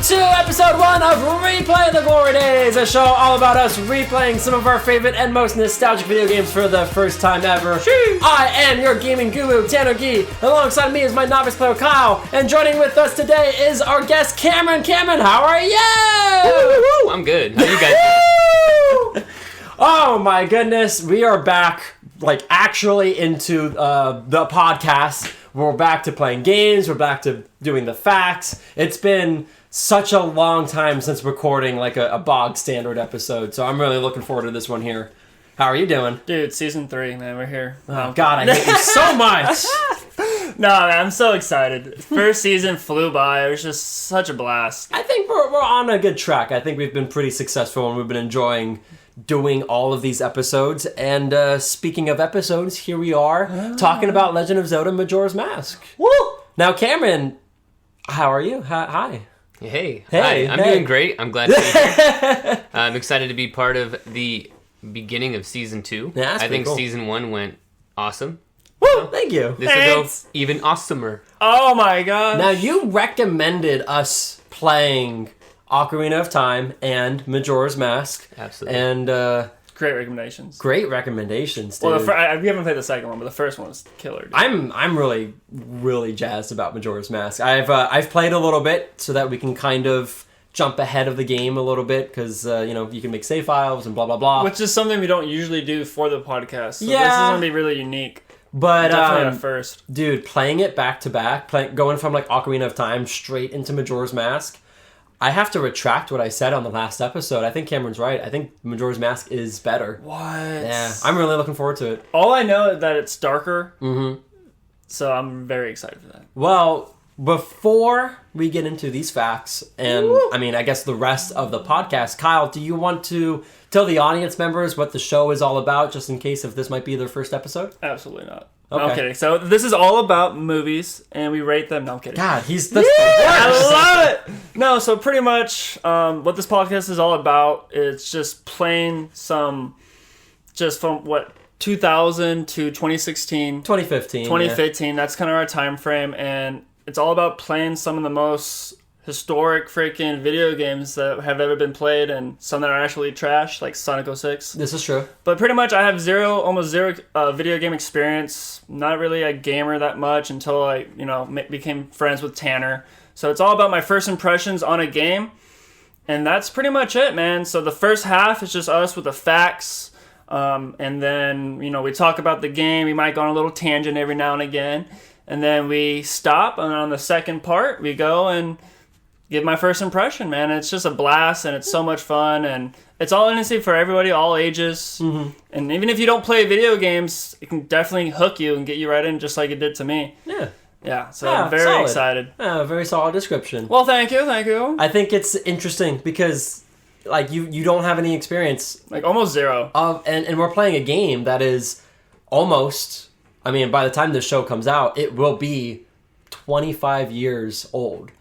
to episode 1 of Replay the Glory Days, a show all about us replaying some of our favorite and most nostalgic video games for the first time ever. I am your gaming guru, Tanner Gee. Alongside me is my novice player, Kyle. And joining with us today is our guest, Kamren. Kamren, how are you? Woo! I'm good. How you guys doing? Oh my goodness, we are back, actually into the podcast. We're back to playing games. We're back to doing the facts. It's been such a long time since recording a bog standard episode, so I'm really looking forward to this one here. How are you doing? Dude, season 3, man, we're here. Oh, God, I hate you so much. No, man, I'm so excited. First season flew by. It was just such a blast. I think we're on a good track. I think we've been pretty successful, and we've been enjoying doing all of these episodes. And speaking of episodes, here we are talking about Legend of Zelda Majora's Mask. Woo! Now, Kamren, how are you? Hi. Hey. Hi. I'm doing great. I'm glad to be here. I'm excited to be part of the beginning of season 2. Yeah, I think cool. Season 1 went awesome. Woo! Thank you. This will go even awesomer. Oh my god. Now, you recommended us playing Ocarina of Time and Majora's Mask. Absolutely. And great recommendations. Great recommendations, dude. Well, we haven't played the second one, but the first one was killer. Dude. I'm really jazzed about Majora's Mask. I've played a little bit so that we can kind of jump ahead of the game a little bit because you can make save files and blah blah blah, which is something we don't usually do for the podcast. So yeah, this is gonna be really unique. But definitely a first, dude. Playing it back to back, going from Ocarina of Time straight into Majora's Mask. I have to retract what I said on the last episode. I think Cameron's right. I think Majora's Mask is better. What? Yeah, I'm really looking forward to it. All I know is that it's darker. Mm-hmm. So I'm very excited for that. Well, before we get into these facts, and I guess the rest of the podcast, Kyle, do you want to tell the audience members what the show is all about, just in case if this might be their first episode? Absolutely not. Okay. No, I'm kidding. So this is all about movies, and we rate them. No, I'm kidding. God, he's the I love it. No, so pretty much what this podcast is all about is just playing just from 2000 to 2016. 2015. Yeah. That's kind of our time frame, and it's all about playing some of the most historic freaking video games that have ever been played, and some that are actually trash, like Sonic 06. This is true. But pretty much I have almost zero video game experience. Not really a gamer that much until I, became friends with Tanner. So it's all about my first impressions on a game. And that's pretty much it, man. So the first half is just us with the facts. And then, we talk about the game. We might go on a little tangent every now and again. And then we stop. And on the second part, we go and give my first impression, man. It's just a blast, and it's so much fun, and it's all innocent for everybody, all ages. Mm-hmm. And even if you don't play video games, it can definitely hook you and get you right in, just like it did to me. Yeah. So I'm very excited. Very solid description. Well, thank you. I think it's interesting because you don't have any experience, almost zero, and we're playing a game that is almost. By the time this show comes out, it will be 25 years old.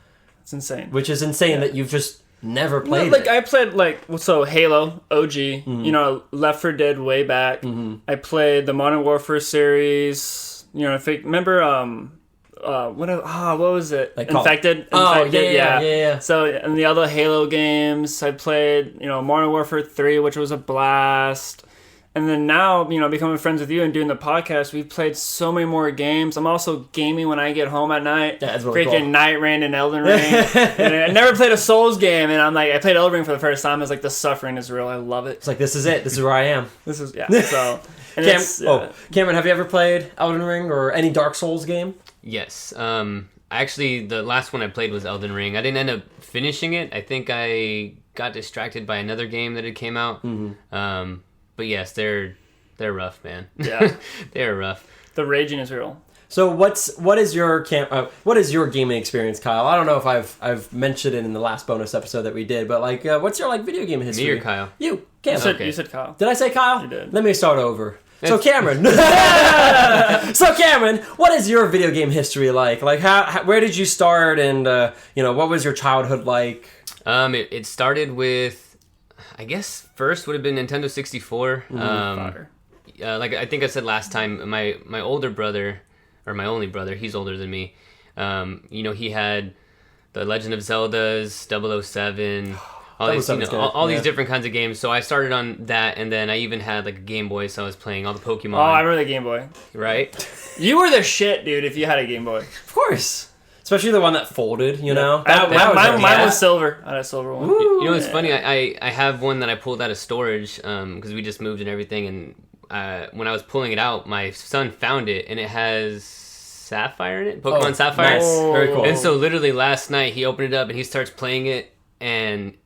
It's insane. Which is insane that you've just never played it. I played, Halo, OG, mm-hmm. Left 4 Dead way back. Mm-hmm. I played the Modern Warfare series. Remember, what was it? Infected? Oh, yeah. So, in the other Halo games, I played, Modern Warfare 3, which was a blast. And then now, becoming friends with you and doing the podcast, we've played so many more games. I'm also gaming when I get home at night. Yeah, that's really freaking cool. Night Rain and Elden Ring. And I never played a Souls game, and I played Elden Ring for the first time. I was like, the suffering is real. I love it. It's this is it. This is where I am. So... Cameron, have you ever played Elden Ring or any Dark Souls game? Yes. Actually, the last one I played was Elden Ring. I didn't end up finishing it. I think I got distracted by another game that had came out. Mm-hmm. But yes, they're rough, man. Yeah, they're rough. The raging is real. So what is your gaming experience, Kyle? I don't know if I've mentioned it in the last bonus episode that we did, but what's your video game history? Me or Kyle? You, Cameron. You said Kyle. Did I say Kyle? You did. Let me start over. So Kamren, what is your video game history like? Where did you start, and what was your childhood like? It started with, I guess first would have been Nintendo 64. I think I said last time, my older brother, or my only brother, he's older than me. He had the Legend of Zeldas, 007, all That these, was all good, these different kinds of games. So I started on that, and then I even had like a Game Boy, so I was playing all the Pokemon. Oh, I remember the Game Boy. Right? You were the shit, dude, if you had a Game Boy. Of course. Especially the one that folded, you know? Mine was silver. I had a silver one. You know what's funny? I have one that I pulled out of storage because we just moved and everything, and when I was pulling it out, my son found it, and it has Sapphire in it, Pokemon Sapphire. Nice. Very cool. And so literally last night he opened it up and he starts playing it, and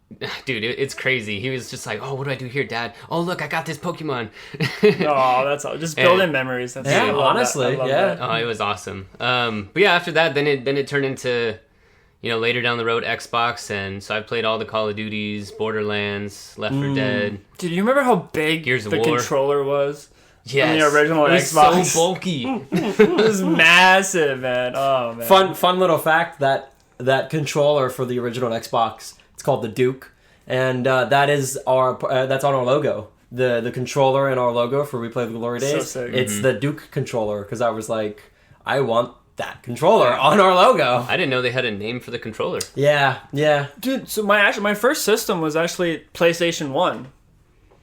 dude, it's crazy. He was just like, "Oh, what do I do here, Dad? Oh, look, I got this Pokemon." Oh, that's all. Just building memories. That's Yeah, I love honestly, that. I love yeah. that. Oh, it was awesome. But yeah, after that, then it turned into, later down the road, Xbox, and so I played all the Call of Duties, Borderlands, Left 4 Dead. Dude, you remember how big Gears of the War. controller was? Yes, On the original it was Xbox. so bulky. It was massive, man. Oh, man. Fun little fact that controller for the original Xbox, it's called the Duke, and that is that's on our logo. The controller in our logo for Replay the Glory Days. So sick. It's the Duke controller because I was like, I want that controller on our logo. I didn't know they had a name for the controller. Yeah. Dude, so my first system was actually PlayStation 1.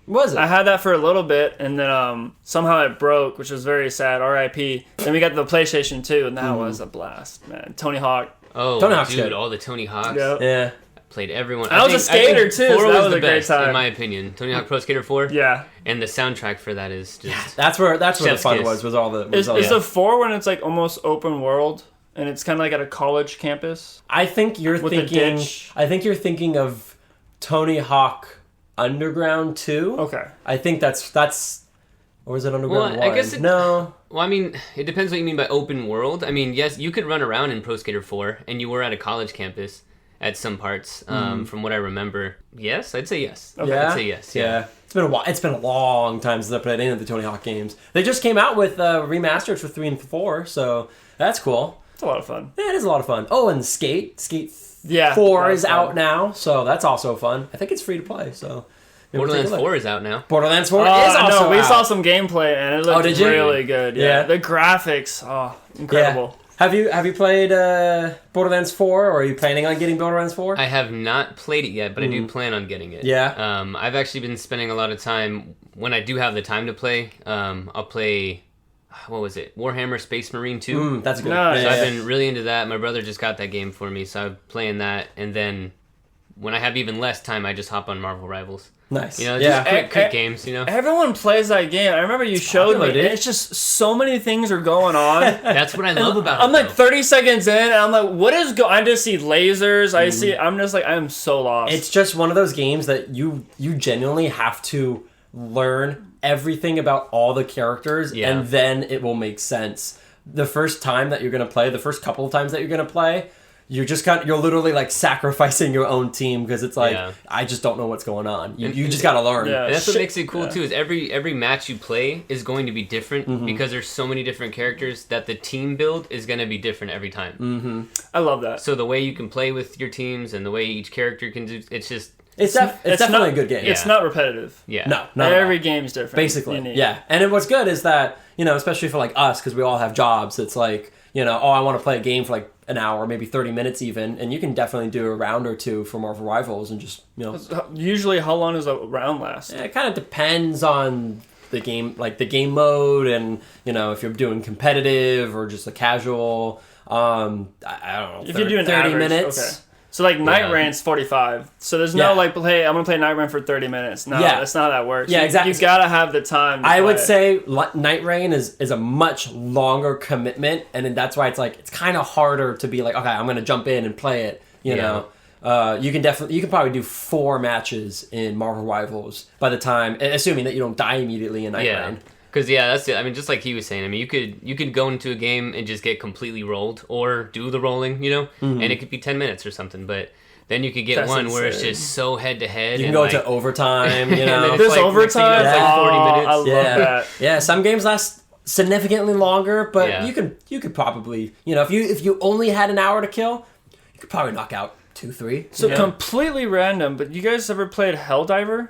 Was it? I had that for a little bit, and then somehow it broke, which was very sad. R.I.P. Then we got the PlayStation 2, and that was a blast, man. Tony Hawk. Oh, Tony Hawk's dude, good. all the Tony Hawks. Yep. Yeah. Played everyone. I was a skater, too, 4 so that was the a great best, time. in my opinion. Tony Hawk Pro Skater 4. Yeah. And the soundtrack for that is just... That's where the Chef's fun kiss. was all the. Is yeah. the 4 when it's like almost open world, and it's kind of like at a college campus? I think you're With a thinking. ditch. I think you're thinking of Tony Hawk Underground 2. Okay. I think that's. Or was it Underground 1? Well, I guess no. Well, I mean, it depends what you mean by open world. I mean, yes, you could run around in Pro Skater 4, and you were at a college campus at some parts, from what I remember. Yes, I'd say yes. Yeah. I'd say yes. Yeah. It's been a while. It's been a long time since I played any of the Tony Hawk games. They just came out with remasters for 3 and 4, so that's cool. It's a lot of fun. Yeah, it is a lot of fun. Oh, and Skate 4 that's is out fun. now, so that's also fun. I think it's free to play. So maybe we'll Borderlands take a look. 4 is out now. Borderlands 4 is also no, we out. saw some gameplay, and it looked did you? really good. Yeah. The graphics, incredible. Yeah. Have you played Borderlands 4, or are you planning on getting Borderlands 4? I have not played it yet, but I do plan on getting it. Yeah. I've actually been spending a lot of time, when I do have the time to play, I'll play, what was it? Warhammer Space Marine 2. That's good. Nice. So I've been really into that. My brother just got that game for me, so I'm playing that, and then when I have even less time, I just hop on Marvel Rivals. Nice. Just quick games, Everyone plays that game. I remember you showed me. popular, And dude. it's just so many things are going on. That's what I love about I'm it. like though. 30 seconds in, and I'm like, what is going? I just see lasers. I'm just like, I'm so lost. It's just one of those games that you genuinely have to learn everything about all the characters, and then it will make sense. The first time that you're gonna play, the first couple of times that you're gonna play, you're literally like sacrificing your own team because it's like I just don't know what's going on. You just gotta learn. Yeah. And that's what makes it cool too. Is every match you play is going to be different because there's so many different characters that the team build is going to be different every time. I love that. So the way you can play with your teams and the way each character can do, it's just It's definitely not a good game. It's not repetitive. yeah. No, not at all. Every game's different. Basically, Unique. yeah. And then what's good is that, especially for like us, because we all have jobs, it's like, I want to play a game for like an hour, maybe 30 minutes even, and you can definitely do a round or two for Marvel Rivals and just, Usually, how long does a round last? it kind of depends on the game, like the game mode, and, if you're doing competitive or just a casual, I don't know, If you're doing 30 average, minutes. okay. So like Night Rain's 45. So there's no like, hey, I'm gonna play Night Rain for 30 minutes. No, that's not how that works. Yeah, exactly. You gotta have the time. To I would play. say Night Rain is a much longer commitment, and then that's why it's kind of harder to be like, okay, I'm gonna jump in and play it. You can probably do 4 matches in Marvel Rivals by the time, assuming that you don't die immediately in Night Rain. Because that's it. I mean, just like he was saying. I mean, you could go into a game and just get completely rolled, or do the rolling, and it could be 10 minutes or something. But then you could get That's one where it's insane. just so head to head. You can go into overtime. And then it's There's like, next thing you know, overtime. it's like 40 minutes. I love that. Yeah, some games last significantly longer, but Yeah. you could probably, if you only had an hour to kill, you could probably knock out 2-3. So completely random, but you guys ever played Helldiver?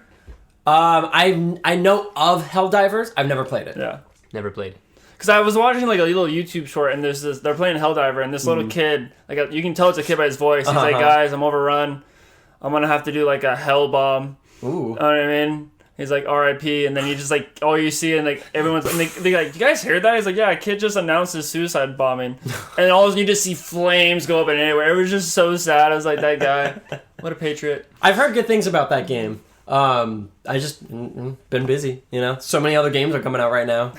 I know of Helldivers. I've never played it. Yeah. Never played. Because I was watching like a little YouTube short, and they're playing Helldiver, and this little kid, like you can tell it's a kid by his voice. He's like, guys, I'm overrun. I'm gonna have to do like a hell bomb. Ooh. You know what I mean? He's like R.I.P. And then you just like all you see and like everyone's and they like, you guys hear that? He's like, yeah, a kid just announced his suicide bombing, and all of a sudden you just see flames go up and anywhere. It was just so sad. I was like, that guy, what a patriot. I've heard good things about that game. I just been busy, you know. So many other games are coming out right now.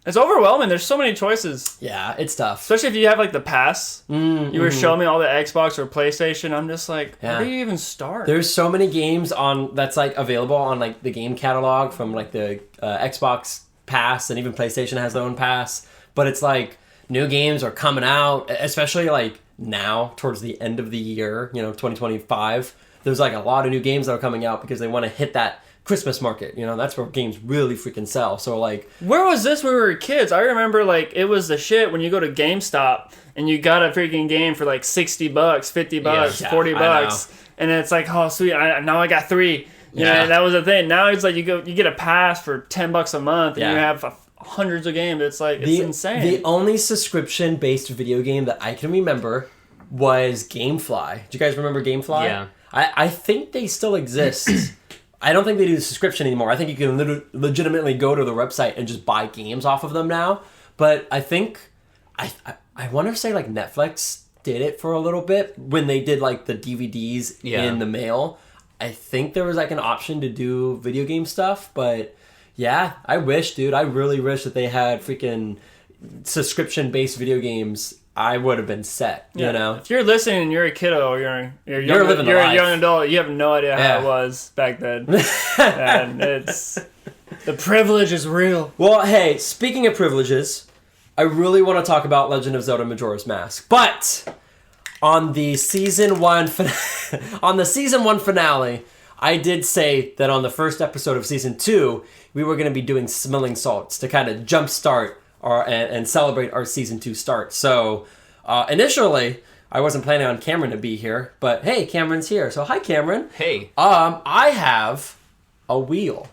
It's overwhelming. There's so many choices. Yeah, it's tough. Especially if you have like the pass. You were showing me all the Xbox or PlayStation. I'm just like, where do you even start? There's so many games on that's like available on like the game catalog from like the Xbox Pass, and even PlayStation has their own pass. But it's like new games are coming out, especially like now towards the end of the year, you know, 2025. There's like a lot of new games that are coming out because they want to hit that Christmas market, you know. That's where games really freaking sell. So like, where was this when we were kids? I remember like it was the shit when you go to GameStop and you got a freaking game for like $60, $50, $40, and it's like, oh sweet, now I got 3. You know, and that was the thing. Now it's like you get a pass for $10 a month, and you have hundreds of games. It's like it's insane. The only subscription based video game that I can remember was GameFly. Do you guys remember GameFly? Yeah. I think they still exist. I don't think they do the subscription anymore. I think you can legitimately go to the website and just buy games off of them now. But I think, I want to say like Netflix did it for a little bit when they did like the DVDs in the mail. I think there was like an option to do video game stuff. But yeah, I wish, dude. I really wish that they had freaking subscription-based video games. I would have been set, you know? If you're listening and you're a kiddo or you're a young adult, you have no idea how it was back then. And the privilege is real. Well, hey, speaking of privileges, I really want to talk about Legend of Zelda Majora's Mask. But on the season 1 finale, I did say that on the first episode of season 2, we were going to be doing smelling salts to kind of jumpstart and celebrate our season 2 start. So initially I wasn't planning on Kamren to be here, but hey, Cameron's here. So hi, Kamren. Hey. I have a wheel.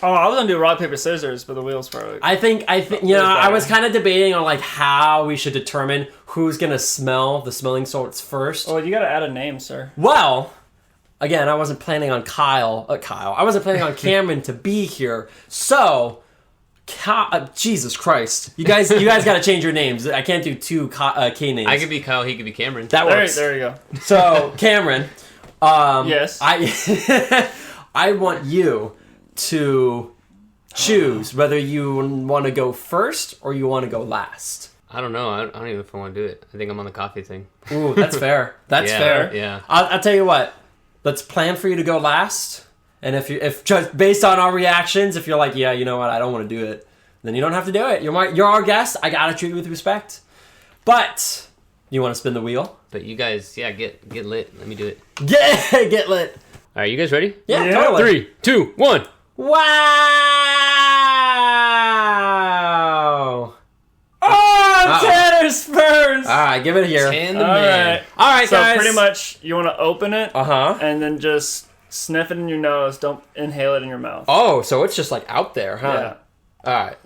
Oh, I was gonna do rock paper scissors, but the wheels probably. I think you know, I was kind of debating on like how we should determine who's gonna smell the smelling salts first. Oh, you gotta add a name, sir. Well, again, I wasn't planning on Kyle. I wasn't planning on Kamren to be here, so. Jesus Christ! You guys got to change your names. I can't do 2 K names. I could be Kyle. He could be Kamren. That works. There you go. So Kamren, yes, I want you to choose whether you want to go first or you want to go last. I don't know. I don't even know if I want to do it. I think I'm on the coffee thing. Ooh, that's fair. That's fair. Yeah. I'll tell you what. Let's plan for you to go last. And if just based on our reactions, if you're like, yeah, you know what, I don't want to do it, then you don't have to do it. You're our guest. I gotta treat you with respect. But you want to spin the wheel? But you guys, get lit. Let me do it. Get lit. All right, you guys ready? Yeah, totally. 3, 2, 1. Wow! Oh, Tanner's first. All right, give it here. Tan the man. All right, so guys. pretty much, you want to open it, and then just sniff it in your nose. Don't inhale it in your mouth. Oh, so it's just like out there, huh? Yeah. All right.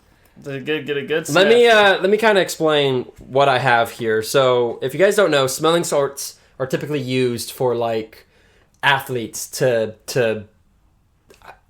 Get a good sniff. Let me kind of explain what I have here. So, if you guys don't know, smelling salts are typically used for like athletes to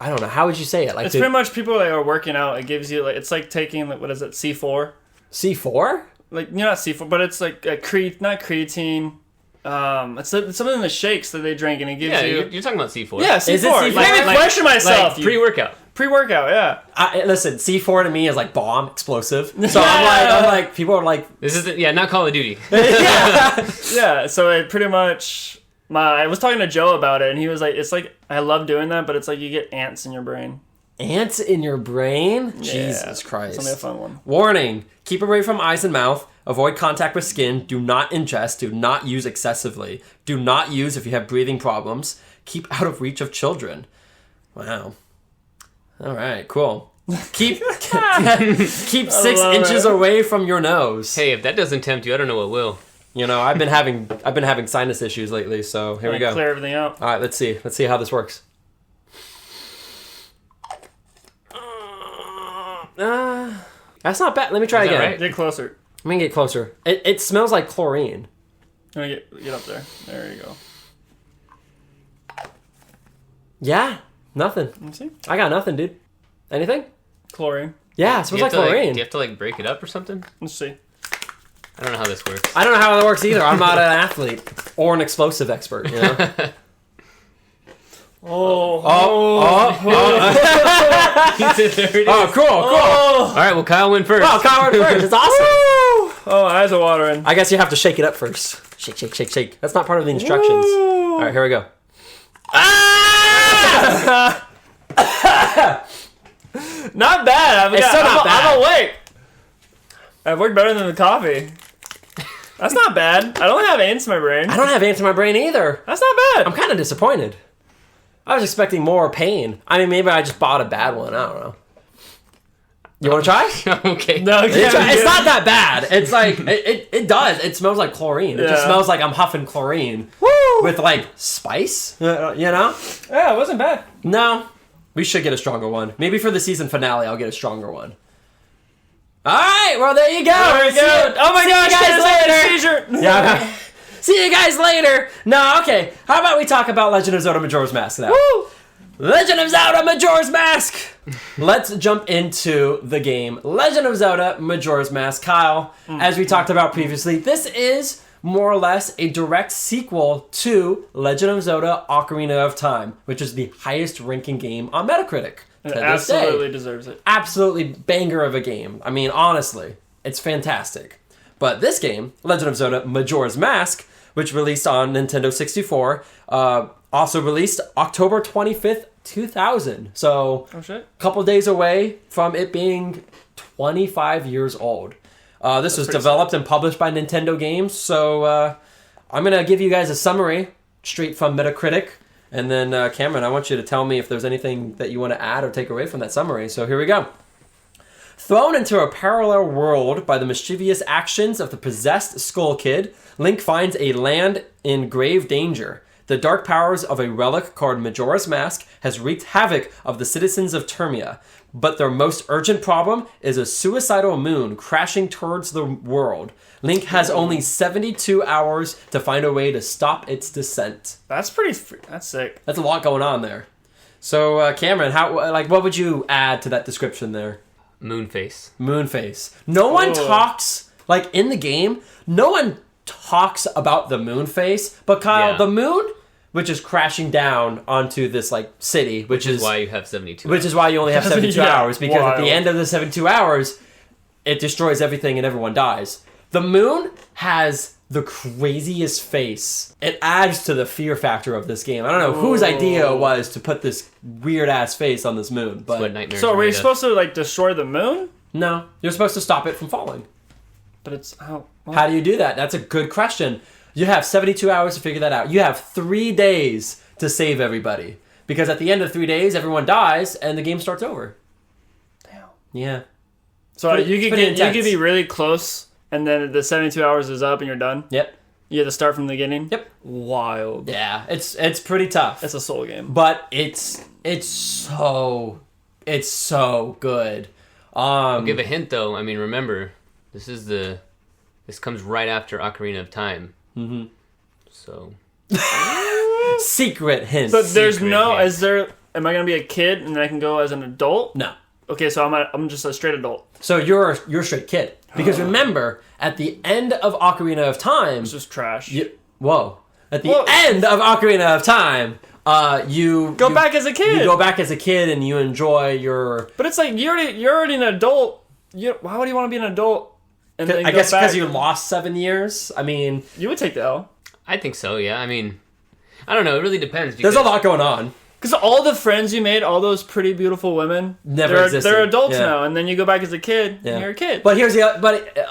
I don't know, how would you say it? Like it's pretty much people that are working out. It gives you like it's like taking what is it, C4? C4? Like not C4, but it's like not creatine. It's something in the shakes that they drink, and it gives you. You're talking about C4. Yeah, C4. Is it C4? You made me question myself. Like pre-workout. Pre-workout, yeah. Listen, C4 to me is like bomb, explosive. So I'm like, people are like, this is not Call of Duty. Yeah. So it pretty much. I was talking to Joe about it, and he was like, "It's like I love doing that, but it's like you get ants in your brain." Ants in your brain? Yeah. Jesus Christ! It's gonna be a fun one. Warning: keep away from eyes and mouth. Avoid contact with skin. Do not ingest. Do not use excessively. Do not use if you have breathing problems. Keep out of reach of children. Wow. All right, cool. Keep 6 inches away from your nose. Hey, if that doesn't tempt you, I don't know what will. You know, I've been having sinus issues lately, so here we go. Clear everything out. All right, let's see how this works. That's not bad. Let me try Is that again. right? Get closer. I'm gonna get closer. It smells like chlorine. Let me get up there. There you go. Yeah, nothing. Let me see. I got nothing, dude. Anything? Chlorine. Yeah, it smells like chlorine. Do you have to like break it up or something? Let's see. I don't know how this works. I don't know how that works either. I'm not an athlete or an explosive expert, you know? Cool. All right, well, Kyle went first. Wow, Kyle went first. It's awesome. Oh, my eyes are watering. I guess you have to shake it up first. Shake, shake, shake, shake. That's not part of the instructions. All right, here we go. Not bad. It's still not bad. I'm awake. I've worked better than the coffee. That's not bad. I don't have ants in my brain. I don't have ants in my brain either. That's not bad. I'm kind of disappointed. I was expecting more pain. I mean, maybe I just bought a bad one. I don't know. You want to try? Okay. No, It's not that bad. It's like, it does. It smells like chlorine. It just Yeah. smells like I'm huffing chlorine. Woo! With like spice, you know? Yeah, it wasn't bad. No. We should get a stronger one. Maybe for the season finale, I'll get a stronger one. All right, well, there you go. There we go. Oh my gosh, See you guys later. Seizure. Yeah. See you guys later. No, okay. How about we talk about Legend of Zelda Majora's Mask now? Woo! Legend of Zelda Majora's Mask! Let's jump into the game. Legend of Zelda Majora's Mask. Kyle, as we talked about previously, this is more or less a direct sequel to Legend of Zelda Ocarina of Time, which is the highest ranking game on Metacritic. It to this absolutely day. deserves it. Absolutely banger of a game. I mean, honestly, it's fantastic. But this game, Legend of Zelda Majora's Mask, which released on Nintendo 64, also released October 25th, 2000. So, Oh shit. a couple days away from it being 25 years old. This was pretty developed and published by Nintendo Games. So, I'm going to give you guys a summary straight from Metacritic. And then, Kamren, I want you to tell me if there's anything that you want to add or take away from that summary. So, here we go. Thrown into a parallel world by the mischievous actions of the possessed Skull Kid, Link finds a land in grave danger. The dark powers of a relic called Majora's Mask has wreaked havoc of the citizens of Termia, but their most urgent problem is a suicidal moon crashing towards the world. Link has only 72 hours to find a way to stop its descent. That's sick. That's a lot going on there. So, Kamren, what would you add to that description there? Moonface. Moonface. No one talks, like in the game, no one talks about the Moonface, but Kyle, Yeah. the moon, which is crashing down onto this like city, which is Why you have 72. which is why you only have 72 Yeah, hours, because at the wild. end of the 72 hours, it destroys everything and everyone dies. The moon has the craziest face. It adds to the fear factor of this game. I don't know whose idea it was to put this weird ass face on this moon, That's but what nightmares So are we made of. supposed to like destroy the moon? no, you're supposed to stop it from falling. But it's how? How do you do that? That's a good question. You have 72 hours to figure that out. You have 3 days to save everybody. Because at the end of 3 days, everyone dies and the game starts over. Damn. Yeah. So Pretty- you pretty could intense. be really close, and then the 72 hours is up, and you're done. Yep. You have to start from the beginning. Yep. Wild. Yeah. It's pretty tough. It's a soul game. But it's so good. I'll give a hint though. I mean, remember, this comes right after Ocarina of Time. Mm-hmm. So. Secret hint. But there's Secret no. game. Is there? Am I gonna be a kid and then I can go as an adult? No. Okay, so I'm just a straight adult. So you're a straight kid. Because remember, at the end of Ocarina of Time, It's just trash. whoa. At the Whoa. end of Ocarina of Time, you Go back as a kid. You go back as a kid and you enjoy your. But it's like you're already an adult. Why would you want to be an adult? And then I go guess back? because you lost 7 years. I mean, You would take the L. I think so, yeah. I mean, I don't know. It really depends. there's a lot going on. Because all the friends you made, all those pretty beautiful women, Never they're, existed. they're adults Yeah. now. And then you go back as a kid, Yeah. and you're a kid. But here's the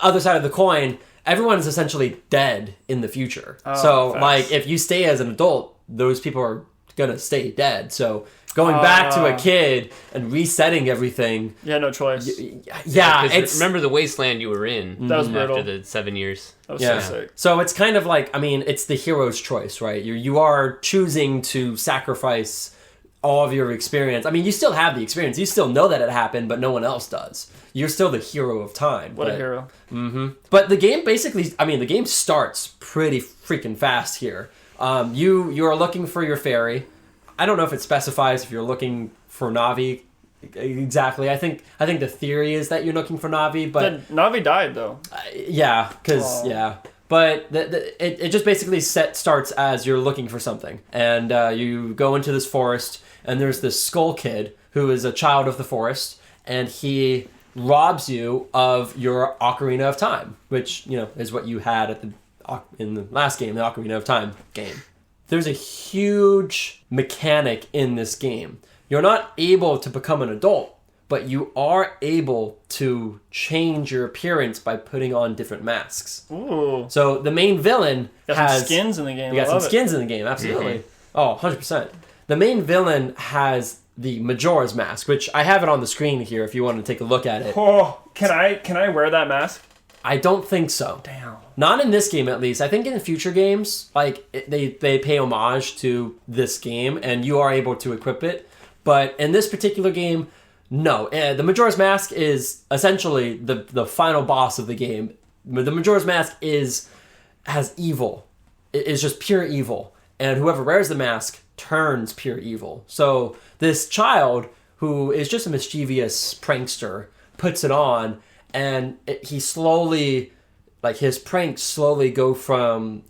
other side of the coin. Everyone is essentially dead in the future. So, facts. like, if you stay as an adult, those people are gonna stay dead. So, going back to a kid and resetting everything. you had no choice. Yeah, 'Cause it's remember the wasteland you were in That was after brutal. the 7 years. That was yeah. so sick. So it's kind of like, I mean, it's the hero's choice, right? You are choosing to sacrifice all of your experience. I mean, you still have the experience. You still know that it happened, but no one else does. You're still the hero of time. What a hero. But the game basically, I mean, the game starts pretty freaking fast here. You are looking for your fairy. I don't know if it specifies if you're looking for Navi exactly. I think the theory is that you're looking for Navi, but Navi died though. Yeah, because But it just basically starts as you're looking for something, and you go into this forest, and there's this skull kid who is a child of the forest, and he robs you of your Ocarina of Time, which is what you had in the last game, the Ocarina of Time game. There's a huge mechanic in this game. You're not able to become an adult, but you are able to change your appearance by putting on different masks. Ooh. So the main villain has some skins in the game. You got some skins in the game, absolutely. Mm-hmm. Oh, 100%. The main villain has the Majora's Mask, which I have it on the screen here if you want to take a look at it. Oh, can I wear that mask? I don't think so. Damn. Not in this game, at least. I think in future games, they pay homage to this game, and you are able to equip it. But in this particular game, no. The Majora's Mask is essentially the final boss of the game. The Majora's Mask has evil. It is just pure evil. And whoever wears the mask turns pure evil. So this child, who is just a mischievous prankster, puts it on, and he slowly, his pranks slowly go from,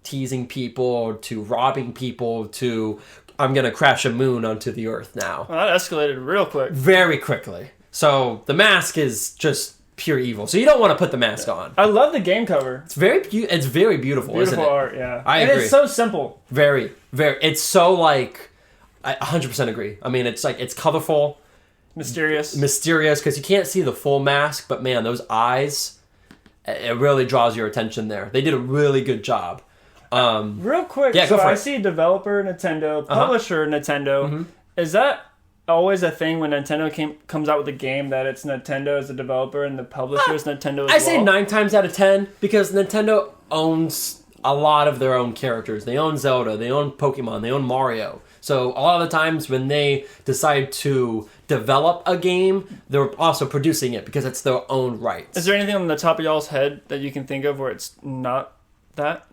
teasing people to robbing people to, I'm going to crash a moon onto the earth now. Well, that escalated real quick. Very quickly. So the mask is just pure evil. So you don't want to put the mask on. I love the game cover. It's very beautiful, isn't it? Beautiful art, yeah. I agree. And it's so simple. Very, very. It's so I 100% agree. I mean, it's colorful. Mysterious, because you can't see the full mask, but man, those eyes, it really draws your attention there. They did a really good job. Real quick, yeah, so I see developer Nintendo, publisher Nintendo. Mm-hmm. Is that always a thing when Nintendo comes out with a game that it's Nintendo as a developer and the publisher is Nintendo as well? I say 9 times out of 10 because Nintendo owns a lot of their own characters. They own Zelda, they own Pokemon, they own Mario. So a lot of the times when they decide to develop a game, they're also producing it because it's their own rights. Is there anything on the top of y'all's head that you can think of where it's not that?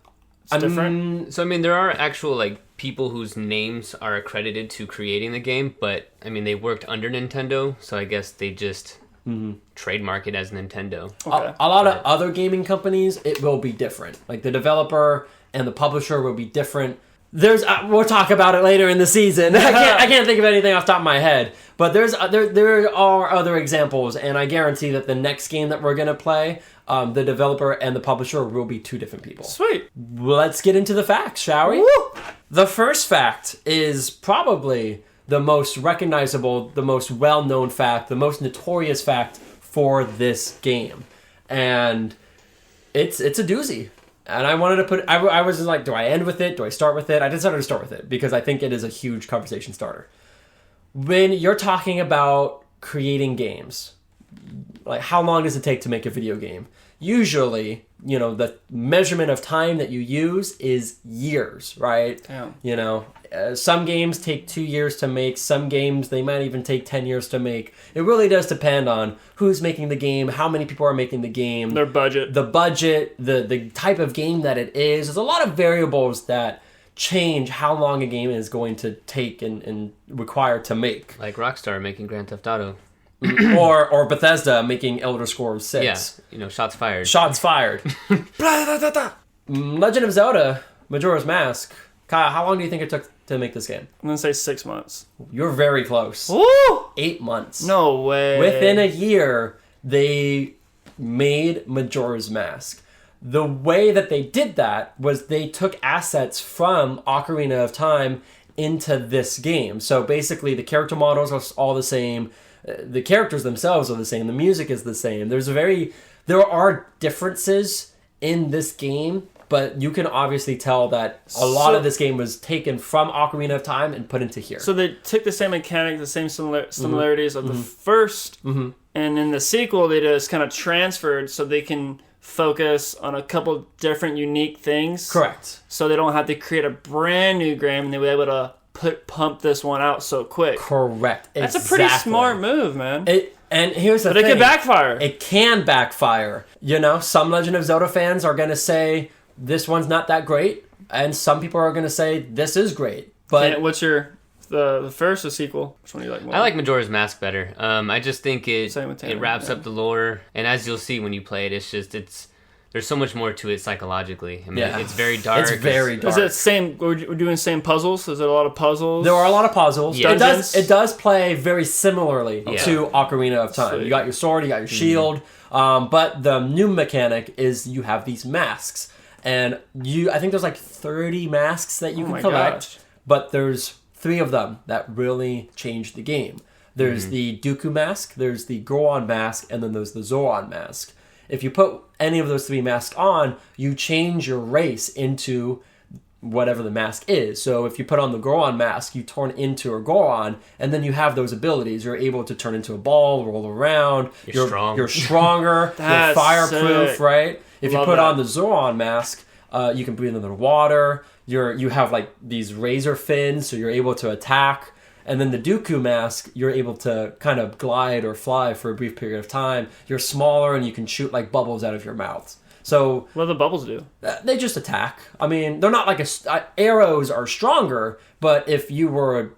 It's different? So, there are actual, people whose names are accredited to creating the game, but, they worked under Nintendo, so I guess they just trademark it as Nintendo. Okay. A lot of other gaming companies, it will be different. Like, the developer and the publisher will be different. We'll talk about it later in the season. I can't think of anything off the top of my head. But there are other examples, and I guarantee that the next game that we're going to play, the developer and the publisher will be 2 different people. Sweet. Let's get into the facts, shall we? Woo! The first fact is probably the most recognizable, the most well-known fact, the most notorious fact for this game. And it's a doozy. And I wanted to put... I was like, do I end with it? Do I start with it? I decided to start with it because I think it is a huge conversation starter. When you're talking about creating games, how long does it take to make a video game? Usually, the measurement of time that you use is years, right? Yeah. Some games take 2 years to make. Some games, they might even take 10 years to make. It really does depend on who's making the game, how many people are making the game. Their budget. The budget, the type of game that it is. There's a lot of variables that change how long a game is going to take and require to make. Like Rockstar making Grand Theft Auto. or Bethesda making Elder Scrolls 6. Yeah, shots fired. Shots fired. Legend of Zelda, Majora's Mask. Kyle, how long do you think it took to make this game? I'm going to say 6 months. You're very close. Woo! 8 months. No way. Within a year, they made Majora's Mask. The way that they did that was they took assets from Ocarina of Time into this game. So basically, the character models are all the same. The characters themselves are the same. The music is the same. There are differences in this game, but you can obviously tell that a lot of this game was taken from Ocarina of Time and put into here. So they took the same mechanic, the same similarities of the first, and in the sequel they just kind of transferred so they can focus on a couple different unique things. Correct. So they don't have to create a brand new game and they were able to pump this one out so quick. Correct. That's a pretty smart move, man. And here's the thing. But it can backfire. It can backfire. You know, some Legend of Zelda fans are going to say this one's not that great, and some people are going to say this is great. But what's your the first or sequel? Which one do you like more? I like Majora's Mask better. I just think it wraps yeah. up the lore, and as you'll see when you play it, it's there's so much more to it psychologically. I mean, it's very dark. It's very dark. Is it same? We're doing same puzzles. Is it a lot of puzzles? There are a lot of puzzles. Yeah. It does play very similarly to Ocarina of Time. Sweet. You got your sword, you got your shield, but the new mechanic is you have these masks, and I think there's like 30 masks that you can collect, gosh. but there's 3 of them that really change the game. There's the Dooku mask, there's the Goron mask, and then there's the Zoran mask. If you put any of those 3 masks on, you change your race into whatever the mask is. So if you put on the Goron mask, you turn into a Goron, and then you have those abilities. You're able to turn into a ball, roll around. You're strong. You're stronger. You're That's fireproof, sick. right? If you Love put that. on the Zoran mask, you can breathe under the water. You have like these razor fins, so you're able to attack. And then the Dooku mask, you're able to kind of glide or fly for a brief period of time. You're smaller and you can shoot like bubbles out of your mouth. So What do the bubbles do? they just attack. I mean, they're not like arrows are stronger, but if you were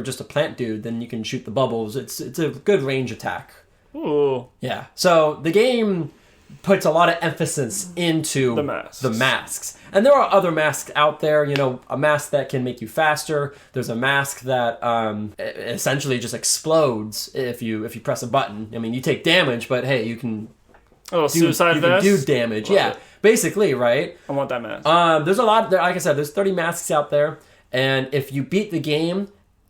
just a plant dude, then you can shoot the bubbles. It's a good range attack. Ooh. Yeah. So the game puts a lot of emphasis into The masks. And there are other masks out there, you know, a mask that can make you faster. There's a mask that essentially just explodes if you press a button. I mean, you take damage, but hey, you can Suicide you vest? can do damage. Love Yeah. it. Basically, right? I want that mask. There's a lot, like I said, there's 30 masks out there, and if you beat the game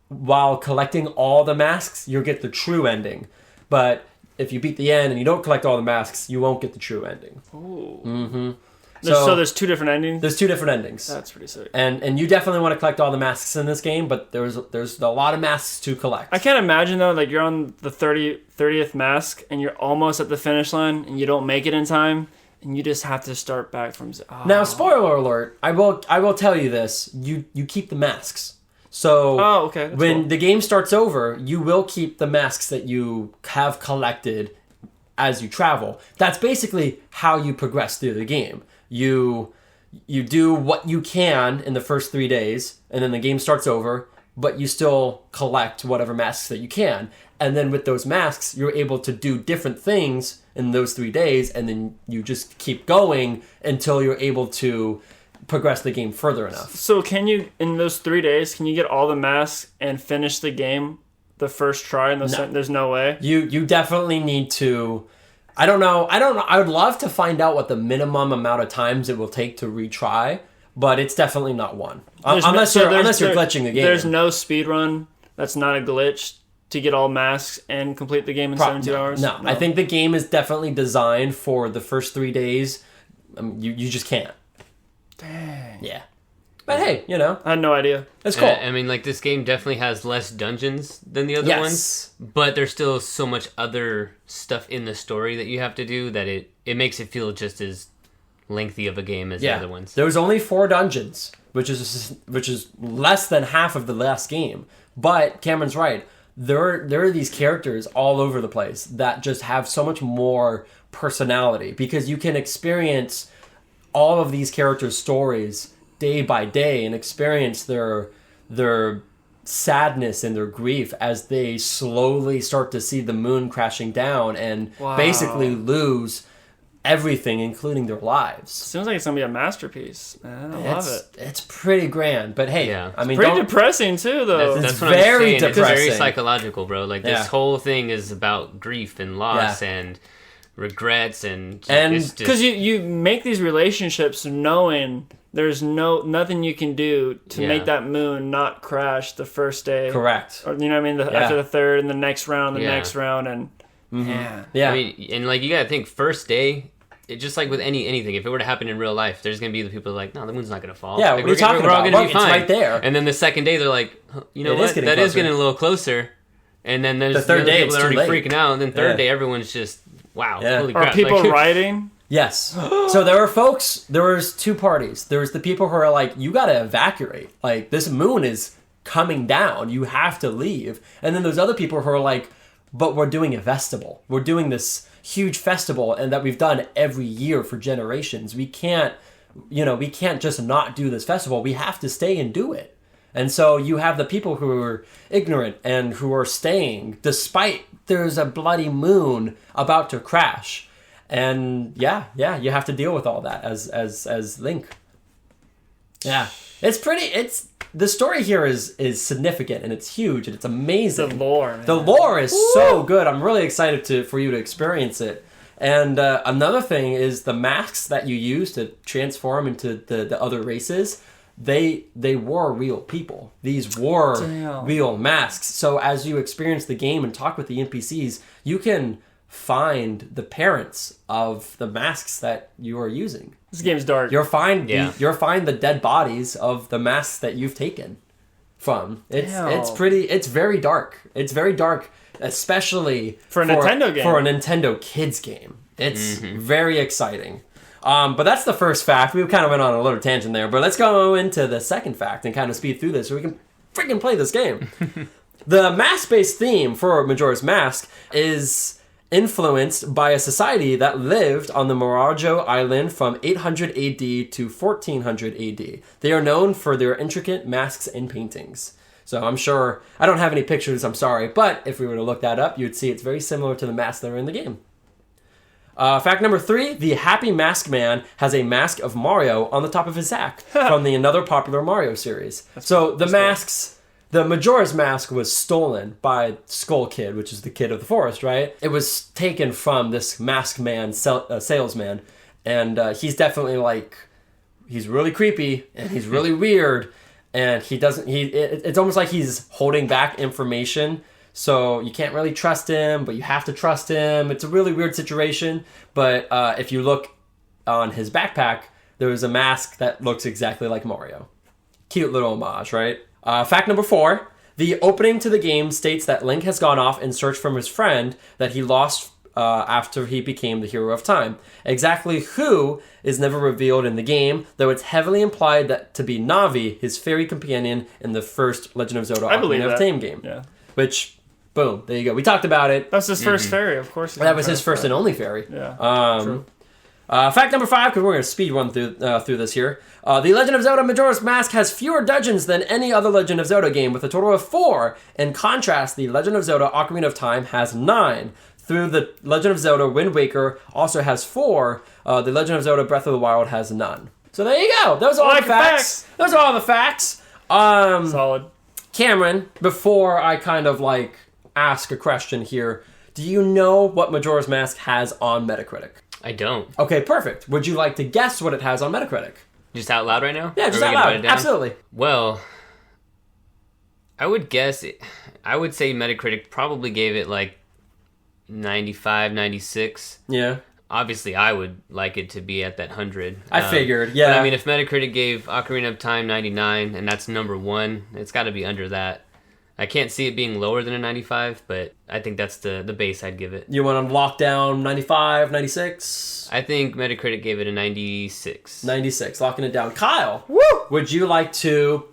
while collecting all the masks, you'll get the true ending. But if you beat the end and you don't collect all the masks, you won't get the true ending. Ooh. Mm-hmm. So there's 2 different endings? There's 2 different endings. That's pretty sick. And you definitely want to collect all the masks in this game, but there's a lot of masks to collect. I can't imagine, though, like you're on the 30th mask and you're almost at the finish line and you don't make it in time and you just have to start back from... Oh. Now, spoiler alert, I will tell you this. You keep the masks. So okay. That's when cool. the game starts over, you will keep the masks that you have collected as you travel. That's basically how you progress through the game. You do what you can in the first 3 days, and then the game starts over, but you still collect whatever masks that you can. And then with those masks, you're able to do different things in those 3 days, and then you just keep going until you're able to progress the game further enough. So can you, in those 3 days, can you get all the masks and finish the game the first try? And there's no way? You definitely need to... I don't know. I would love to find out what the minimum amount of times it will take to retry, but it's definitely not one. Unless you're glitching the game. There's no speed run that's not a glitch to get all masks and complete the game in 72 hours? No, I think the game is definitely designed for the first 3 days. You just can't. Dang. Yeah. But hey, you know. I had no idea. It's cool. I mean, like, this game definitely has less dungeons than the other ones. But there's still so much other stuff in the story that you have to do that it makes it feel just as lengthy of a game as the other ones. There was only 4 dungeons, which is less than half of the last game. But Cameron's right. There are these characters all over the place that just have so much more personality because you can experience all of these characters' stories day by day and experience their sadness and their grief as they slowly start to see the moon crashing down and basically lose everything, including their lives. Seems like it's gonna be a masterpiece, man. I love it. It's pretty grand, but hey, I mean, pretty depressing too, though. That's what very I'm saying. depressing. It's very psychological, bro. Like this whole thing is about grief and loss and regrets and because you make these relationships knowing there's nothing you can do to make that moon not crash the first day. Correct. Or, you know what I mean? After the third and the next round, next round, and yeah. I mean, and like you gotta think, first day, it just like with anything, if it were to happen in real life, there's gonna be the people like, no, the moon's not gonna fall. Yeah, like, what are you talking we're all about? gonna be fine. It's right there. And then the second day, they're like, you know what? That is getting a little closer. And then there's the third day, people that are already freaking out. And then third day, everyone's just holy crap. Are people riding? Yes. So there was 2 parties. There was the people who are like, you gotta evacuate. Like, this moon is coming down. You have to leave. And then there's other people who are like, but we're doing a festival. We're doing this huge festival and that we've done every year for generations. We can't just not do this festival. We have to stay and do it. And so you have the people who are ignorant and who are staying despite there's a bloody moon about to crash. And yeah, you have to deal with all that as Link. Yeah. The story here is significant and it's huge and it's amazing. The lore, man. The lore is so good. I'm really excited for you to experience it. And another thing is the masks that you use to transform into the other races. They were real people. These were real masks. So as you experience the game and talk with the NPCs, you can find the parents of the masks that you are using. This game's dark. You'll find the dead bodies of the masks that you've taken from. It's very dark. It's very dark, especially for a Nintendo game. For a Nintendo kids game. It's very exciting. But that's the first fact. We kind of went on a little tangent there, but let's go into the second fact and kind of speed through this so we can freaking play this game. The mask-based theme for Majora's Mask is influenced by a society that lived on the Majora Island from 800 AD to 1400 AD. They are known for their intricate masks and paintings. So I'm sure, I don't have any pictures, I'm sorry, but if we were to look that up, you'd see it's very similar to the masks that are in the game. Fact number 3, the Happy Mask Man has a mask of Mario on the top of his sack from another popular Mario series. The Majora's Mask was stolen by Skull Kid, which is the kid of the forest, right? It was taken from this masked man, salesman, and he's definitely he's really creepy, and he's really weird, and it's almost like he's holding back information, so you can't really trust him, but you have to trust him. It's a really weird situation, but if you look on his backpack, there is a mask that looks exactly like Mario. Cute little homage, right? Fact number 4, the opening to the game states that Link has gone off in search from his friend that he lost after he became the hero of time. Exactly who is never revealed in the game, though it's heavily implied that to be Navi, his fairy companion in the first Legend of Zelda Ocarina of Time game. Yeah. Which, boom, there you go. We talked about it. That's his first fairy, of course. That was his first and only fairy. Yeah, true. Fact number 5, because we're going to speed run through this here. The Legend of Zelda Majora's Mask has fewer dungeons than any other Legend of Zelda game, with a total of 4. In contrast, the Legend of Zelda Ocarina of Time has 9. Through the Legend of Zelda Wind Waker also has 4. The Legend of Zelda Breath of the Wild has none. So there you go. Those are all the facts. Those are all the facts. Solid. Kamren, before I kind of ask a question here, do you know what Majora's Mask has on Metacritic? I don't. Okay, perfect. Would you like to guess what it has on Metacritic? Just out loud right now? Yeah, just out loud. Absolutely. Well, I would say Metacritic probably gave it 95, 96. Yeah. Obviously, I would like it to be at that 100. I figured, yeah. But I mean, if Metacritic gave Ocarina of Time 99, and that's number 1, it's got to be under that. I can't see it being lower than a 95, but I think that's the base I'd give it. You want to lock down 95, 96? I think Metacritic gave it a 96. 96, locking it down. Kyle, woo! Would you like to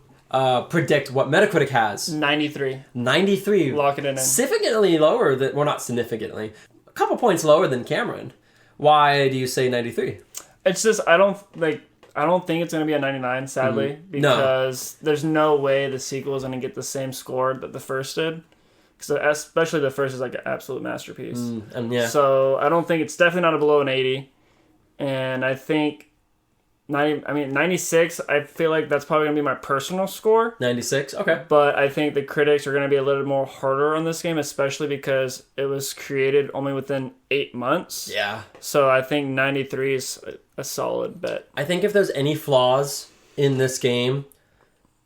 predict what Metacritic has? 93. 93. Locking it in. Significantly lower than, well, not significantly, a couple points lower than Kamren. Why do you say 93? It's just, I don't think it's going to be a 99, sadly, because there's no way the sequel is going to get the same score that the first did. Because especially the first is an absolute masterpiece. So I don't think it's definitely not below an 80. And I think 96, I feel like that's probably going to be my personal score. 96, okay. But I think the critics are going to be a little more harder on this game, especially because it was created only within 8 months. Yeah. So I think 93 is a solid bet. I think if there's any flaws in this game,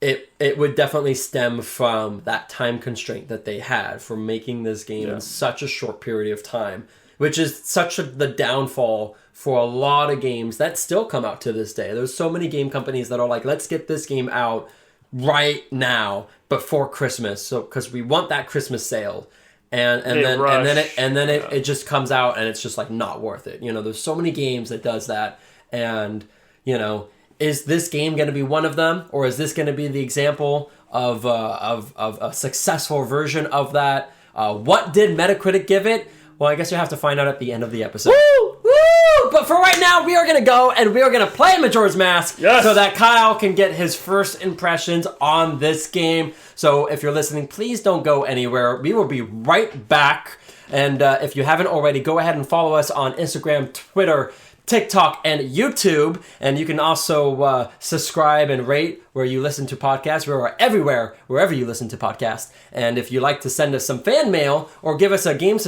it would definitely stem from that time constraint that they had for making this game in such a short period of time, which is the downfall for a lot of games that still come out to this day. There's so many game companies that are like, let's get this game out right now before Christmas, so because we want that Christmas sale. And then it just comes out and it's just not worth it. There's so many games that does that, and is this game going to be one of them, or is this going to be the example of a successful version of that? What did Metacritic give it? Well, I guess you have to find out at the end of the episode. Woo! Woo! But for right now, we are going to go and we are going to play Majora's Mask so that Kyle can get his first impressions on this game. So if you're listening, please don't go anywhere. We will be right back. And if you haven't already, go ahead and follow us on Instagram, Twitter, TikTok, and YouTube. And you can also subscribe and rate where you listen to podcasts. We're everywhere, wherever you listen to podcasts. And if you'd like to send us some fan mail or give us a game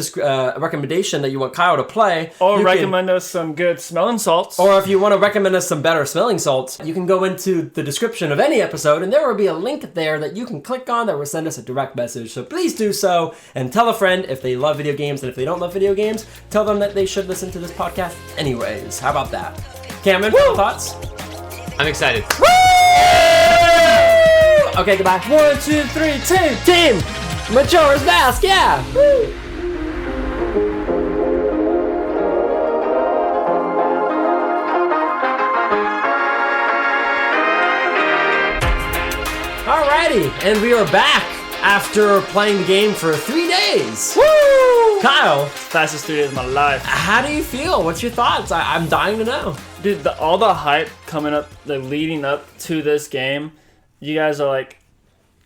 recommendation that you want Kyle to play. Or recommend us some good smelling salts. Or if you want to recommend us some better smelling salts, you can go into the description of any episode and there will be a link there that you can click on that will send us a direct message. So please do so and tell a friend if they love video games, and if they don't love video games, tell them that they should listen to this podcast anyways. How about that? Kamren, final thoughts? I'm excited. Woo! Okay, goodbye. 1, 2, 3, Team Majora's Mask, yeah! Woo! Alrighty, and we are back after playing the game for 3 days. Woo! Kyle, fastest 3 days of my life. how do you feel? What's your thoughts? I'm dying to know. Dude, all the hype coming up, leading up to this game, you guys are like,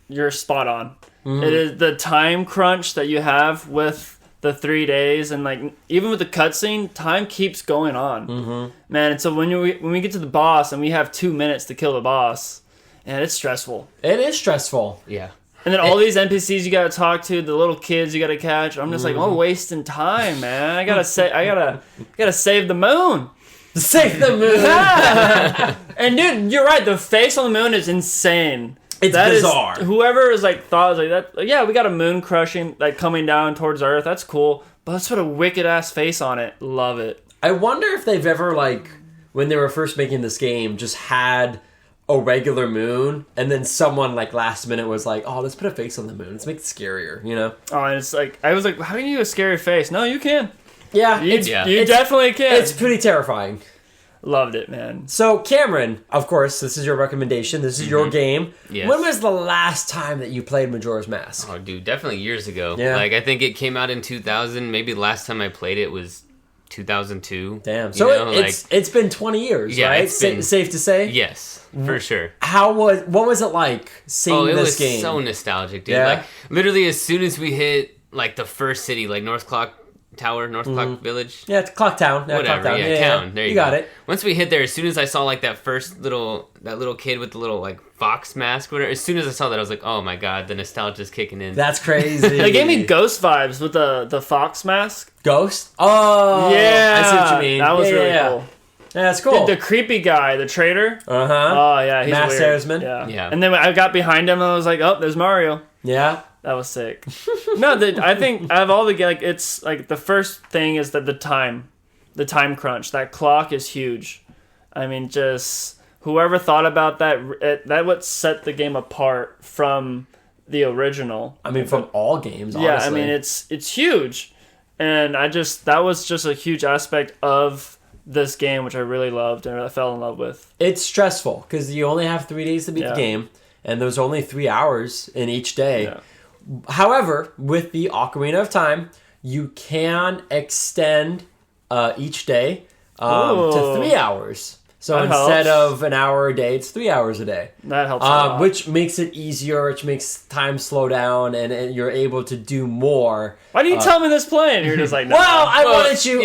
you're spot on. Mm-hmm. It is the time crunch that you have with the 3 days, and like even with the cutscene, time keeps going on. Mm-hmm. Man, and so when we get to the boss and we have 2 minutes to kill the boss, and it's stressful. It is stressful. Yeah. And then all these NPCs you gotta talk to, the little kids you gotta catch. I'm just like, oh, wasting time, man. I gotta save the moon. Save the moon. And dude, you're right. The face on the moon is insane. It's bizarre. Whoever is like thought was like that. Yeah, we got a moon crushing, like coming down towards Earth. That's cool. But let's put a wicked ass face on it. Love it. I wonder if they've ever, like, when they were first making this game, just had a regular moon, and then someone like last minute was like, "Oh, let's put a face on the moon. Let's make it scarier," you know? Oh, and it's like I was like, "How can you do a scary face?" No, you can. Yeah, You definitely can. It's pretty terrifying. Loved it, man. So, Kamren, of course, this is your recommendation. This is your game. Yes. When was the last time that you played Majora's Mask? Oh, dude, definitely years ago. Yeah. Like, I think it came out in 2000. Maybe the last time I played it was 2002. Damn. So it's been 20 years, Yeah, right? it's been- Safe to say? Yes, for sure. What was it like seeing It this was game? so nostalgic, dude. Yeah? Like, literally, as soon as we hit, like, the first city, like, North Clock Village. Yeah, it's Clock Town. Yeah, Whatever, Clock Town. yeah, town. There you got go. it. Once we hit there, as soon as I saw, like, that little kid with the little, like, fox mask, whatever, as soon as I saw that, I was like, oh my god, the nostalgia's kicking in. That's crazy. They gave me Ghost vibes with the fox mask. Ghost? Oh, Yeah, I see what you mean. That was Yeah, really yeah. cool. Yeah, that's cool. The creepy guy, the traitor. Uh-huh. Oh yeah, he's Masked weird. salesman. Yeah. And then I got behind him and I was like, oh, there's Mario. Yeah. That was sick. No, I think out of all the like, it's like the first thing is that the time crunch. That clock is huge. I mean, just whoever thought about that, that what set the game apart from the original. I mean, from all games, honestly. Yeah, I mean, it's huge. And that was just a huge aspect of this game, which I really loved and I fell in love with. It's stressful because you only have 3 days to beat the game, and there's only 3 hours in each day. Yeah. However, with the Ocarina of Time, you can extend each day to 3 hours. So That instead helps. of an hour a day, it's 3 hours a day. That helps a lot. Which makes it easier, which makes time slow down, and you're able to do more. Why didn't you tell me this plan? You're just like, no. Well, I wanted you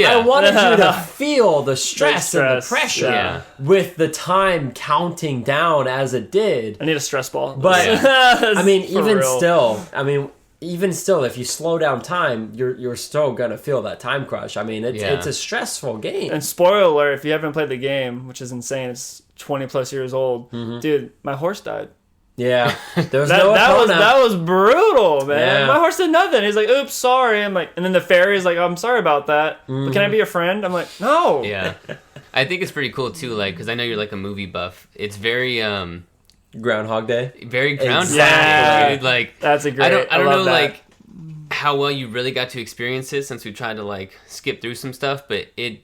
to feel the stress and the stress, pressure yeah. with the time counting down as it did. I need a stress ball. But I mean, For real. even still, if you slow down time, you're still gonna feel that time crush. I mean, it's a stressful game. And spoiler alert, if you haven't played the game, which is insane, it's 20 plus years old. Mm-hmm. Dude, my horse died. Yeah, there's That, no that was brutal, man. Yeah. My horse did nothing. He's like, oops, sorry. I'm like, and then the fairy is like, I'm sorry about that. But can I be your friend? I'm like, no. Yeah. I think it's pretty cool, too, like, because I know you're, like, a movie buff. It's very, Groundhog Day. very grounded. Yeah. Dude. Like, That's a great. I don't love know, that. like, how well you really got to experience it since we tried to, like, skip through some stuff, but it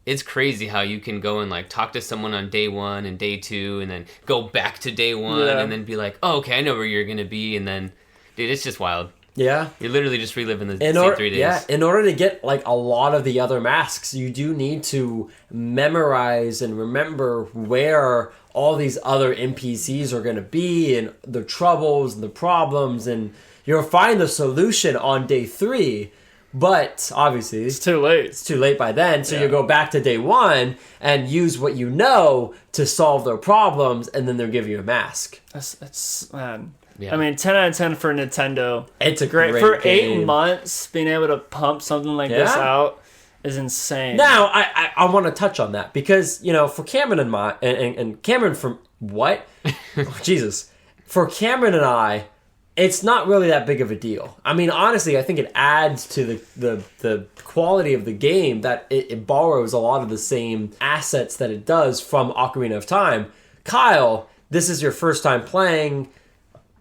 it's crazy how you can go and like talk to someone on day 1 and day 2 and then go back to day 1 and then be like, oh, okay, I know where you're gonna be, and then dude, it's just wild. Yeah. You're literally just reliving the same 3 days. Yeah, in order to get like a lot of the other masks, you do need to memorize and remember where all these other NPCs are going to be and the troubles and the problems, and you'll find the solution on day 3. But obviously, It's too late. It's too late by then, so you go back to day 1 and use what you know to solve their problems, and then they'll give you a mask. That's man. Yeah. I mean, 10 out of 10 for Nintendo. It's a great For game. 8 months, being able to pump something like this out is insane. Now, I want to touch on that because, you know, for Kamren and Kamren from what? Oh, Jesus. For Kamren and I, it's not really that big of a deal. I mean, honestly, I think it adds to the quality of the game that it borrows a lot of the same assets that it does from Ocarina of Time. Kyle, this is your first time playing.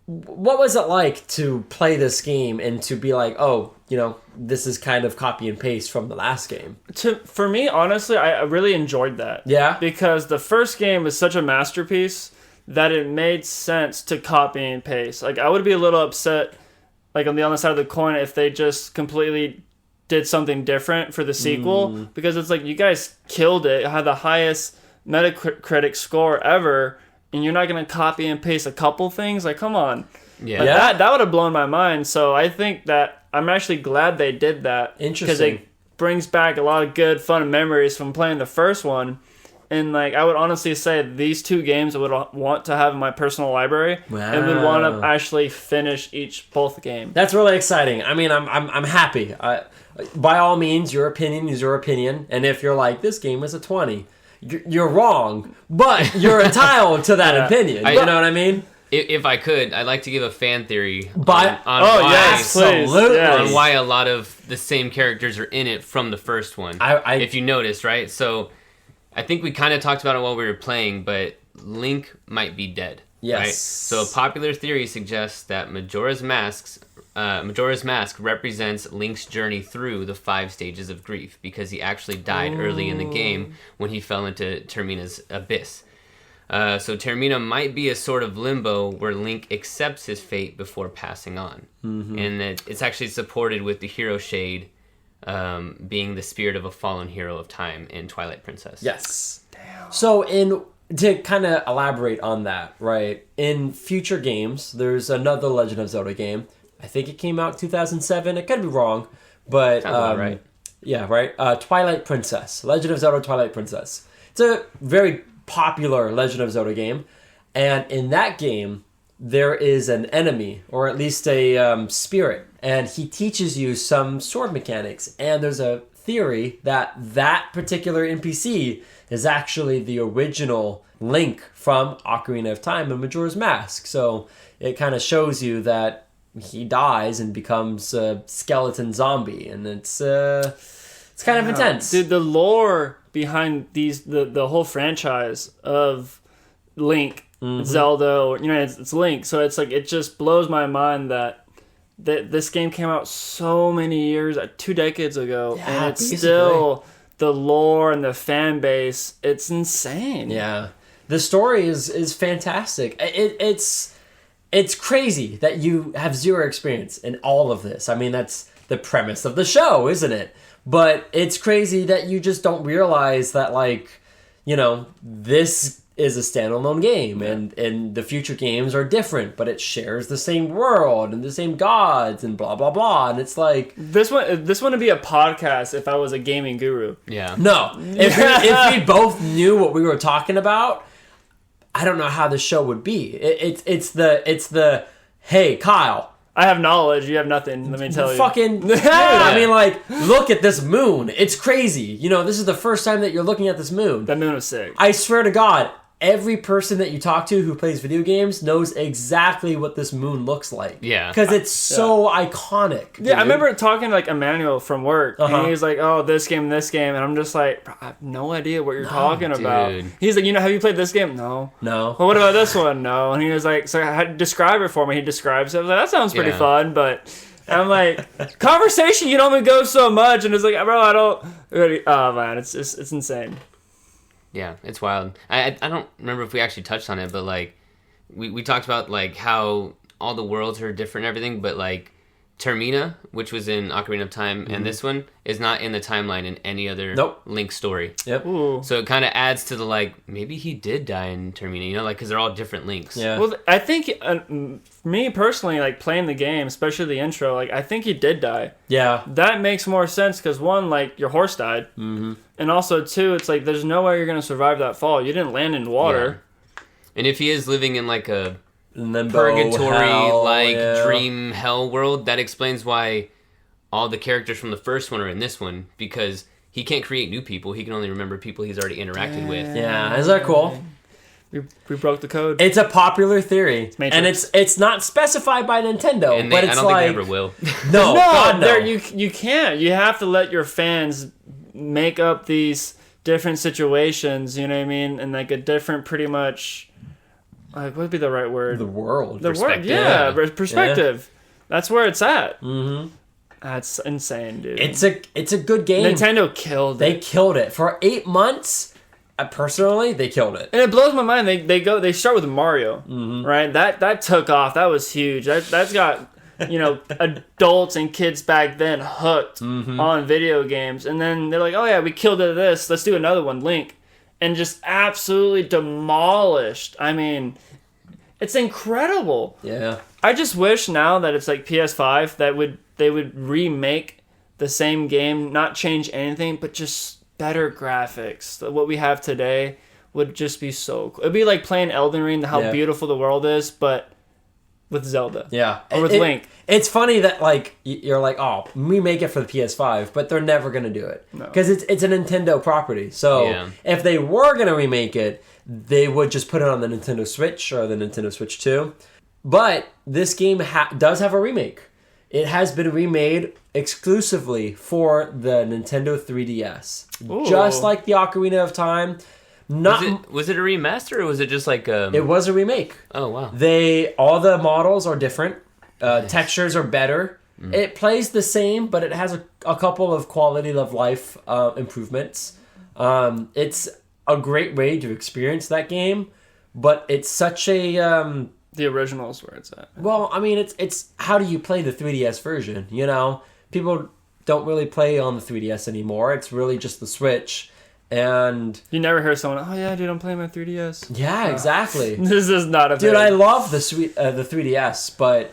What was it like to play this game and to be like, oh, you know, this is kind of copy and paste from the last game? For me, honestly, I really enjoyed that. Yeah? Because the first game was such a masterpiece that it made sense to copy and paste. Like, I would be a little upset, like, on the other side of the coin if they just completely did something different for the sequel. Because it's like, you guys killed it. It had the highest Metacritic score ever, and you're not going to copy and paste a couple things? Like, come on. Yeah. Like, that would have blown my mind. So I think that I'm actually glad they did that. Interesting. Because it brings back a lot of good, fun memories from playing the first one. And, like, I would honestly say these 2 games I would want to have in my personal library. Wow. And would want to actually finish both games. That's really exciting. I mean, I'm happy. By all means, your opinion is your opinion. And if you're like, this game is a 20, you're wrong. But you're entitled to that opinion. You know what I mean? If I could, I'd like to give a fan theory on Oh, why, yes, please. Absolutely. Yes. on why a lot of the same characters are in it from the first one. If you noticed, right? So I think we kind of talked about it while we were playing, but Link might be dead. Yes. Right? So a popular theory suggests that Majora's Mask represents Link's journey through the 5 stages of grief because he actually died early in the game when he fell into Termina's abyss. So Termina might be a sort of limbo where Link accepts his fate before passing on. And it's actually supported with the hero shade being the spirit of a fallen hero of time in Twilight Princess. Yes. Damn. So to kind of elaborate on that, right? In future games, there's another Legend of Zelda game. I think it came out 2007. It could be wrong, but Sounds about right. Yeah, right. Twilight Princess, Legend of Zelda: Twilight Princess. It's a very popular Legend of Zelda game, and in that game, there is an enemy, or at least a spirit, and he teaches you some sword mechanics. And there's a theory that particular NPC is actually the original Link from Ocarina of Time and Majora's Mask. So it kind of shows you that he dies and becomes a skeleton zombie, and it's kind of intense. Dude, the lore behind the whole franchise of Link, Zelda, or, you know, it's Link. So it's like, it just blows my mind that this game came out so many years, 2 decades ago, and it's basically. still the lore and the fan base. It's insane. Yeah, the story is fantastic. It's crazy that you have zero experience in all of this. I mean, that's the premise of the show, isn't it? But it's crazy that you just don't realize that, like, you know, this is a standalone game, and the future games are different, but it shares the same world and the same gods and blah blah blah. And it's like, This wouldn't be a podcast if I was a gaming guru. Yeah. no, if we both knew what we were talking about, I don't know how the show would be. It's the hey, Kyle, I have knowledge, you have nothing, let me tell you. fucking dude, I mean, like, look at this moon. It's crazy. You know, this is the first time that you're looking at this moon. That moon was sick. I swear to God, every person that you talk to who plays video games knows exactly what this moon looks like. Yeah. Because it's so iconic. Yeah, I dude. remember talking to, like, Emmanuel from work, and he was like, oh, this game, and I'm just like, I have no idea what you're talking about. dude. He's like, you know, have you played this game? No. No. Well, what about this one? No. And he was like, so describe it for me. He describes it. I was like, that sounds pretty Yeah. fun, but And I'm like, conversation can only go so much, and it's like, bro, I don't. Oh man, it's insane. Yeah, it's wild. I don't remember if we actually touched on it, but like we talked about like how all the worlds are different and everything, but like Termina, which was in Ocarina of Time, and this one is not in the timeline in any other Link story. Yep. Ooh. So it kind of adds to the like maybe he did die in Termina, you know, like because they're all different Links. Yeah. Well, I think me personally, like playing the game, especially the intro, like I think he did die. Yeah. That makes more sense because one, like your horse died, and also two, it's like there's no way you're gonna survive that fall. You didn't land in water. Yeah. And if he is living in like a Limbo, purgatory hell, like dream hell world, that explains why all the characters from the first one are in this one, because he can't create new people. He can only remember people he's already interacted with. Yeah, is that cool? We broke the code. It's a popular theory, and it's not specified by Nintendo, And but it's I don't like think they ever will. no, God, no. You can't. You have to let your fans make up these different situations. You know what I mean? And like a different, pretty much. Like, what would be the right word? The world. The word, yeah, perspective. That's where it's at. Mm-hmm. That's insane, dude. It's a good game. Nintendo killed it. They killed it for 8 months. Personally, they killed it. And it blows my mind. They start with Mario, right? That took off. That was huge. That's got adults and kids back then hooked on video games. And then they're like, oh yeah, we killed it at this. Let's do another one, Link. And just absolutely demolished. I mean, it's incredible. Yeah. I just wish now that it's like PS5 that they would remake the same game, not change anything, but just better graphics. What we have today would just be so cool. It'd be like playing Elden Ring, how beautiful the world is, but with Zelda. Yeah. Or with Link. It's funny that like you're like, oh, remake it for the PS5, but they're never gonna do it because it's a Nintendo property. So if they were gonna remake it, they would just put it on the Nintendo Switch or the Nintendo Switch 2. But this game does have a remake. It has been remade exclusively for the Nintendo 3DS, Ooh. just like the Ocarina of Time. Was it a remaster or was it just like It was a remake. Oh wow. All the models are different. Textures are better. It plays the same, but it has a couple of quality of life improvements. It's a great way to experience that game, but it's such a the original is where it's at. well, I mean, it's how do you play the 3DS version? You know, people don't really play on the 3DS anymore. It's really just the Switch. And you never hear someone, oh yeah, dude, I'm playing my 3DS. Yeah, exactly. This is not a dude. I love the 3DS, but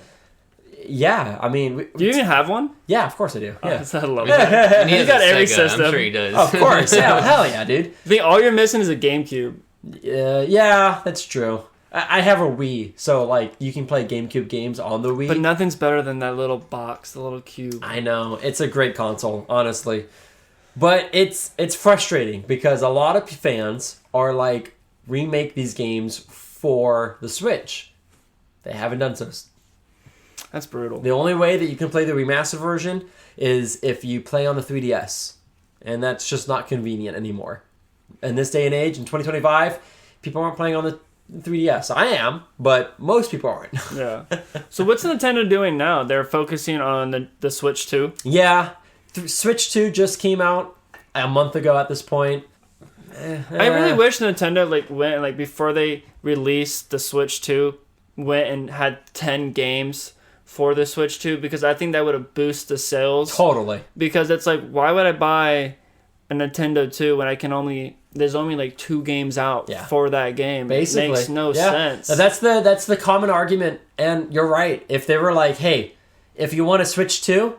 yeah, I mean, do you even have one? Yeah, of course I do. Yeah, I love that. He's got every system. I'm sure he does. Of course, yeah, hell yeah, dude. I think all you're missing is a GameCube. Yeah, that's true. I have a Wii, so like you can play GameCube games on the Wii. But nothing's better than that little box, the little cube. I know, it's a great console, honestly. But it's frustrating because a lot of fans are like, remake these games for the Switch. They haven't done so. That's brutal. The only way that you can play the remastered version is if you play on the 3DS. And that's just not convenient anymore. In this day and age, in 2025, people aren't playing on the 3DS. I am, but most people aren't. Yeah. So what's Nintendo doing now? They're focusing on the Switch 2? Yeah. Switch 2 just came out a month ago at this point. I really wish Nintendo went before they released the Switch 2, went and had 10 games for the Switch 2, because I think that would have boosted the sales. Totally. Because it's like, why would I buy a Nintendo 2 when there's only like 2 games out for that game? Basically. It makes no sense. That's the common argument, and you're right. If they were like, hey, if you want to Switch 2,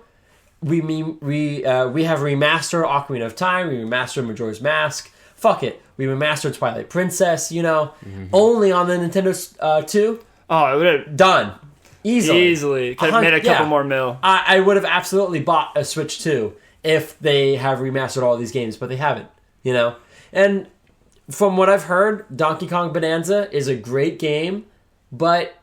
we have remastered Ocarina of Time, we remastered Majora's Mask. Fuck it, we remastered Twilight Princess. Only on the Nintendo 2. Oh, it would have done easily. Could have made a couple more mil. I would have absolutely bought a Switch 2 if they have remastered all these games, but they haven't. And from what I've heard, Donkey Kong Bonanza is a great game, but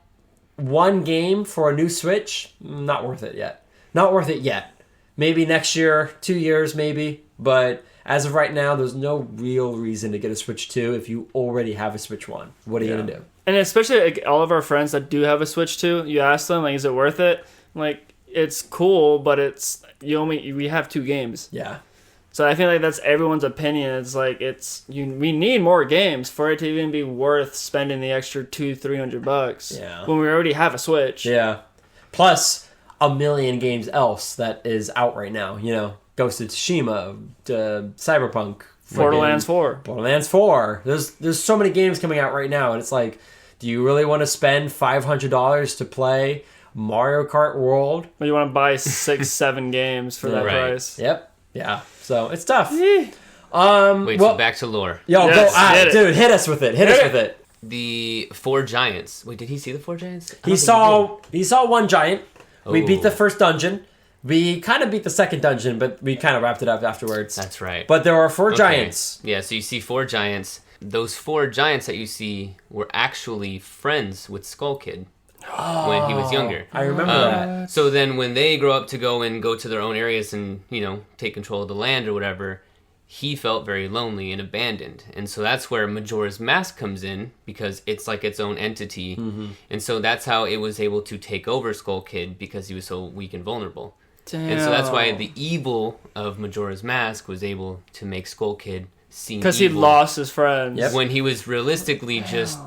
one game for a new Switch, not worth it yet. Not worth it yet. Maybe next year, 2 years maybe, but as of right now, there's no real reason to get a Switch 2 if you already have a Switch 1. What are you going to do? And especially all of our friends that do have a Switch 2, you ask them, is it worth it? it's cool, but we have 2 games. Yeah. So I feel like that's everyone's opinion. It's like we need more games for it to even be worth spending the extra $200-$300. Yeah. When we already have a Switch. Yeah. Plus a million games else that is out right now. You know, Ghost of Tsushima, Cyberpunk, Borderlands 4. Borderlands 4. There's so many games coming out right now, and it's like, do you really want to spend $500 to play Mario Kart World? But you want to buy 6-7 games for that price. Yep. Yeah. So it's tough. So back to lore. Yo, Yes, dude, hit us with it. Hit us with it. The 4 giants. Wait, did he see the 4 giants? He saw one giant. We beat the Oh. first dungeon. We kind of beat the second dungeon, but we kind of wrapped it up afterwards. That's right. But there were 4 giants. Yeah, so you see 4 giants. Those 4 giants that you see were actually friends with Skull Kid when he was younger. I remember that. So then when they grow up to go to their own areas and, take control of the land or whatever, he felt very lonely and abandoned. And so that's where Majora's Mask comes in, because it's like its own entity. Mm-hmm. And so that's how it was able to take over Skull Kid, because he was so weak and vulnerable. Damn. And so that's why the evil of Majora's Mask was able to make Skull Kid seem Because he lost his friends. Yep. when he was realistically just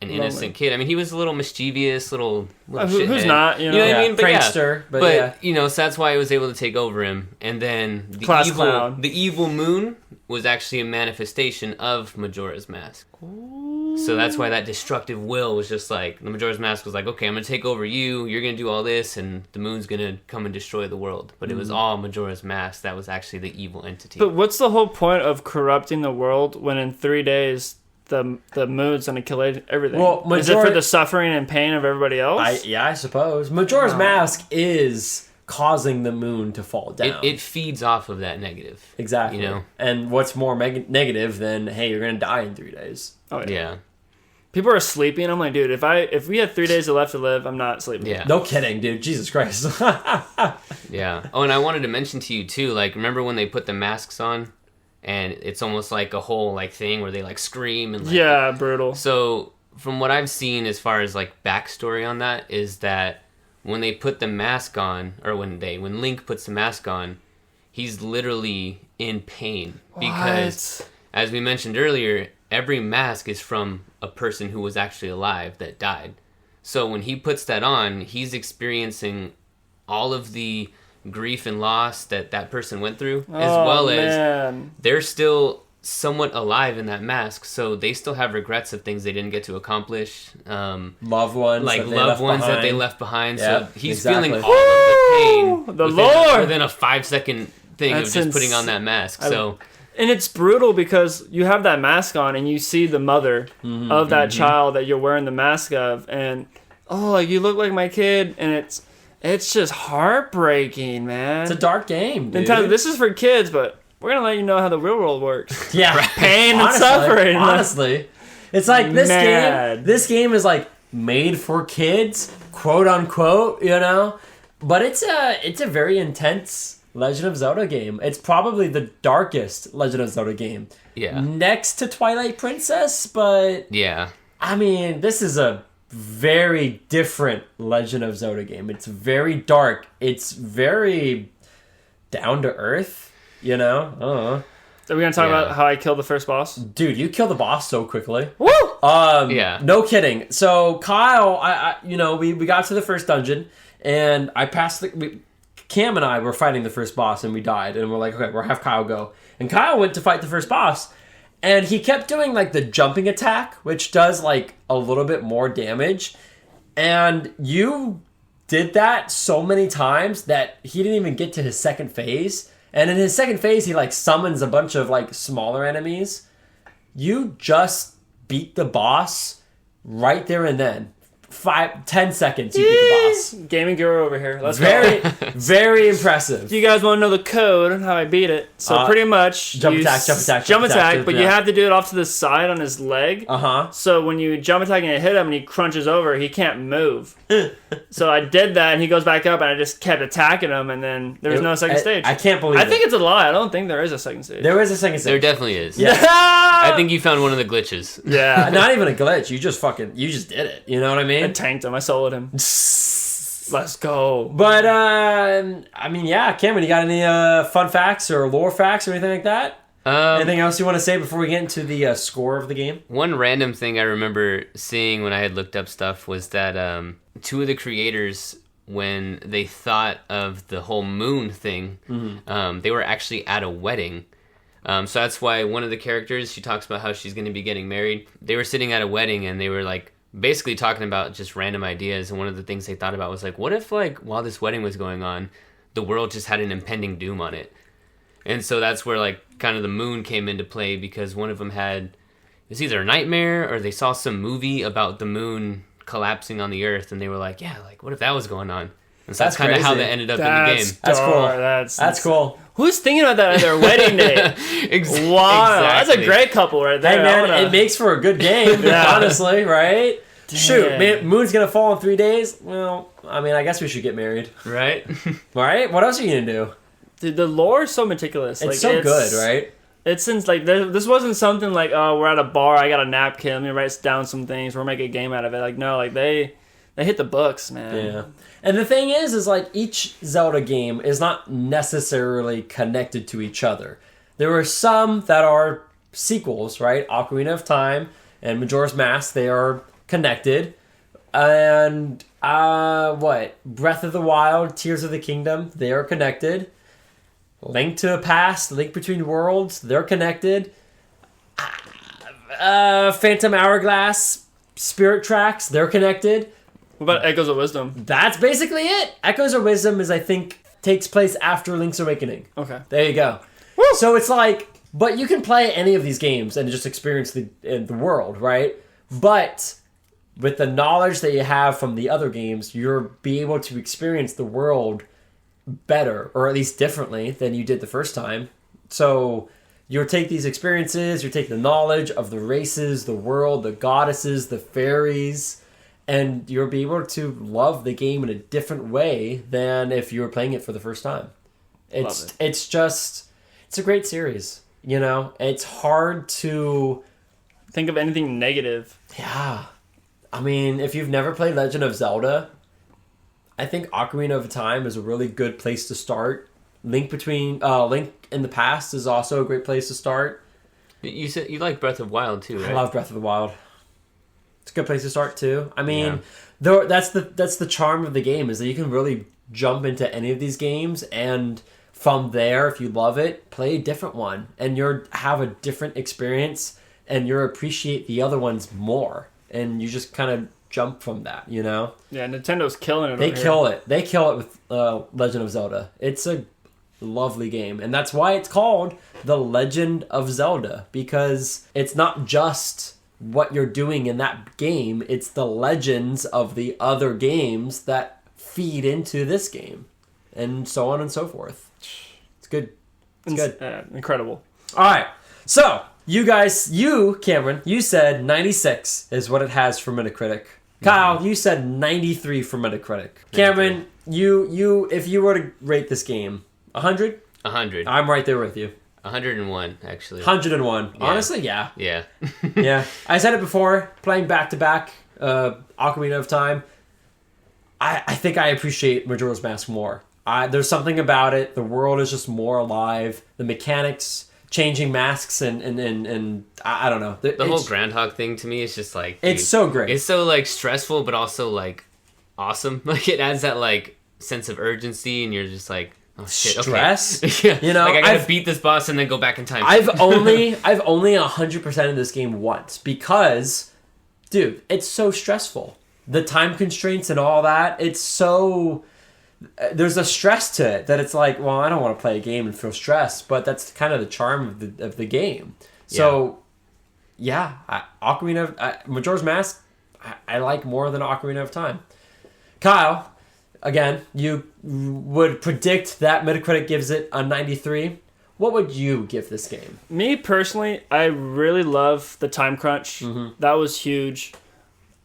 an innocent kid. I mean, he was a little mischievous, little Who's shithead. not, You know what I mean? But prankster. But yeah. so that's why I was able to take over him. And then Class clown. the evil moon was actually a manifestation of Majora's Mask. Ooh. So that's why that destructive will was just like, the Majora's Mask was like, okay, I'm going to take over you, you're going to do all this, and the moon's going to come and destroy the world. But it was all Majora's Mask that was actually the evil entity. But what's the whole point of corrupting the world when in 3 days the moon's gonna kill everything? Well, is it for the suffering and pain of everybody else? I suppose. Majora's Mask is causing the moon to fall down. It feeds off of that negative. Exactly. And what's more negative than, hey, you're going to die in 3 days? Oh, Yeah. People are sleeping. I'm like, dude, if we had 3 days left to live, I'm not sleeping. Yeah. No kidding, dude. Jesus Christ. Yeah. Oh, and I wanted to mention to you, too, like, remember when they put the masks on? And it's almost like a whole, like, thing where they, like, scream and, like... Yeah, brutal. So, from what I've seen as far as, like, backstory on that, is that when they put the mask on, or when Link puts the mask on, he's literally in pain. Because, as we mentioned earlier, every mask is from a person who was actually alive that died. So when he puts that on, he's experiencing all of the grief and loss that person went through, as well as they're still somewhat alive in that mask, so they still have regrets of things they didn't get to accomplish. Loved ones that they left behind. Yep, so he's exactly. feeling all of the pain within a 5-second thing of just putting on that mask. And it's brutal because you have that mask on and you see the mother of that child that you're wearing the mask of, and like, you look like my kid, and it's just heartbreaking, man. It's a dark game, dude. Nintendo, this is for kids, but we're gonna let you know how the real world works. Yeah, Pain and suffering. Honestly, it's like this game is like made for kids, quote unquote. But it's a very intense Legend of Zelda game. It's probably the darkest Legend of Zelda game. Yeah. Next to Twilight Princess, but yeah. I mean, this is a very different Legend of Zelda game. It's very dark. It's very down to earth, Are we gonna talk about how I killed the first boss? Dude, you killed the boss so quickly. Woo! Yeah. No kidding. So Kyle, we got to the first dungeon, and I passed Cam and I were fighting the first boss, and we died, and we're like, okay, we'll have Kyle go. And Kyle went to fight the first boss, and he kept doing like the jumping attack, which does like a little bit more damage. And you did that so many times that he didn't even get to his second phase. And in his second phase, he like summons a bunch of like smaller enemies. You just beat the boss right there and then. 10 seconds, you beat the boss. Gaming guru over here. Let's go. Very impressive. Do you guys want to know the code and how I beat it? So pretty much jump attack, but you have to do it off to the side on his leg. So when you jump attack and hit him and he crunches over, he can't move. So I did that, and he goes back up, and I just kept attacking him, and then there was no second stage. I can't believe it. I think it's a lie. I don't think there is a second stage. There is a second stage. There definitely is. Yeah. I think you found one of the glitches. Yeah. Not even a glitch. You just did it. You know what I mean? I tanked him. I soloed him. Let's go. But, I mean, yeah, Cameron, you got any fun facts or lore facts or anything like that? Anything else you want to say before we get into the score of the game? One random thing I remember seeing when I had looked up stuff was that two of the creators, when they thought of the whole moon thing, they were actually at a wedding. So that's why one of the characters, she talks about how she's going to be getting married. They were sitting at a wedding and they were like basically talking about just random ideas. And one of the things they thought about was like, what if like while this wedding was going on, the world just had an impending doom on it? And so that's where like kind of the moon came into play, because one of them had, it was either a nightmare or they saw some movie about the moon collapsing on the earth, and they were like, yeah, like what if that was going on? And so that's kind of how that ended up in the game. That's cool. That's cool. Who's thinking about that at their wedding day? Wow, that's a great couple right there. Hey man, it makes for a good game, honestly, right? Dang. Shoot, man, moon's gonna fall in 3 days. Well, I mean, I guess we should get married, right? Right? What else are you gonna do? Dude, the lore is so meticulous. It's so good, right? It's since like this wasn't something like, oh, we're at a bar, I got a napkin, let me write down some things, we're making a game out of it. Like no, like they hit the books, man. Yeah. And the thing is like each Zelda game is not necessarily connected to each other. There are some that are sequels, right? Ocarina of Time and Majora's Mask, they are connected. And Breath of the Wild, Tears of the Kingdom, they are connected. Link to the Past, Link Between Worlds, they're connected. Phantom Hourglass, Spirit Tracks, they're connected. What about Echoes of Wisdom? That's basically it. Echoes of Wisdom I think, takes place after Link's Awakening. Okay. There you go. Woo! So it's like, but you can play any of these games and just experience the world, right? But with the knowledge that you have from the other games, you'll be able to experience the world better, or at least differently than you did the first time. So you'll take these experiences, you'll take the knowledge of the races, the world, the goddesses, the fairies, and you'll be able to love the game in a different way than if you were playing it for the first time. It's a great series, you know? It's hard to think of anything negative. Yeah. I mean, if you've never played Legend of Zelda, I think Ocarina of Time is a really good place to start. Link in the Past is also a great place to start. You said you like Breath of Wild too, right? I love Breath of the Wild. It's a good place to start too. I mean, that's the charm of the game, is that you can really jump into any of these games, and from there, if you love it, play a different one, and you'll have a different experience, and you'll appreciate the other ones more, and you just kind of jump from that, you know? Yeah, Nintendo's killing it. They kill it. They kill it with Legend of Zelda. It's a lovely game, and that's why it's called The Legend of Zelda, because it's not just what you're doing in that game, it's the legends of the other games that feed into this game, and so on and so forth. It's good. It's good. Incredible. All right, so you Cameron, you said 96 is what it has for Metacritic. Kyle, you said 93 for Metacritic. Cameron, you if you were to rate this game, 100? 100. I'm right there with you. 101, actually. 101. Yeah. Honestly, yeah. Yeah. Yeah. I said it before, playing back-to-back Ocarina of Time, I think I appreciate Majora's Mask more. There's something about it. The world is just more alive. The mechanics, changing masks, and I don't know. The whole groundhog thing to me is just like... Dude, it's so great. It's so like stressful, but also like awesome. Like it adds that like sense of urgency, and you're just like... Oh, shit, stress, okay. You know, like I gotta beat this boss and then go back in time. I've only 100% of this game once because, dude, it's so stressful. The time constraints and all that. It's so there's a stress to it that it's like, well, I don't want to play a game and feel stressed, but that's kind of the charm of the game. So, Majora's Mask, I like more than Ocarina of Time. Kyle. Again, you would predict that Metacritic gives it a 93. What would you give this game? Me, personally, I really love the time crunch. Mm-hmm. That was huge.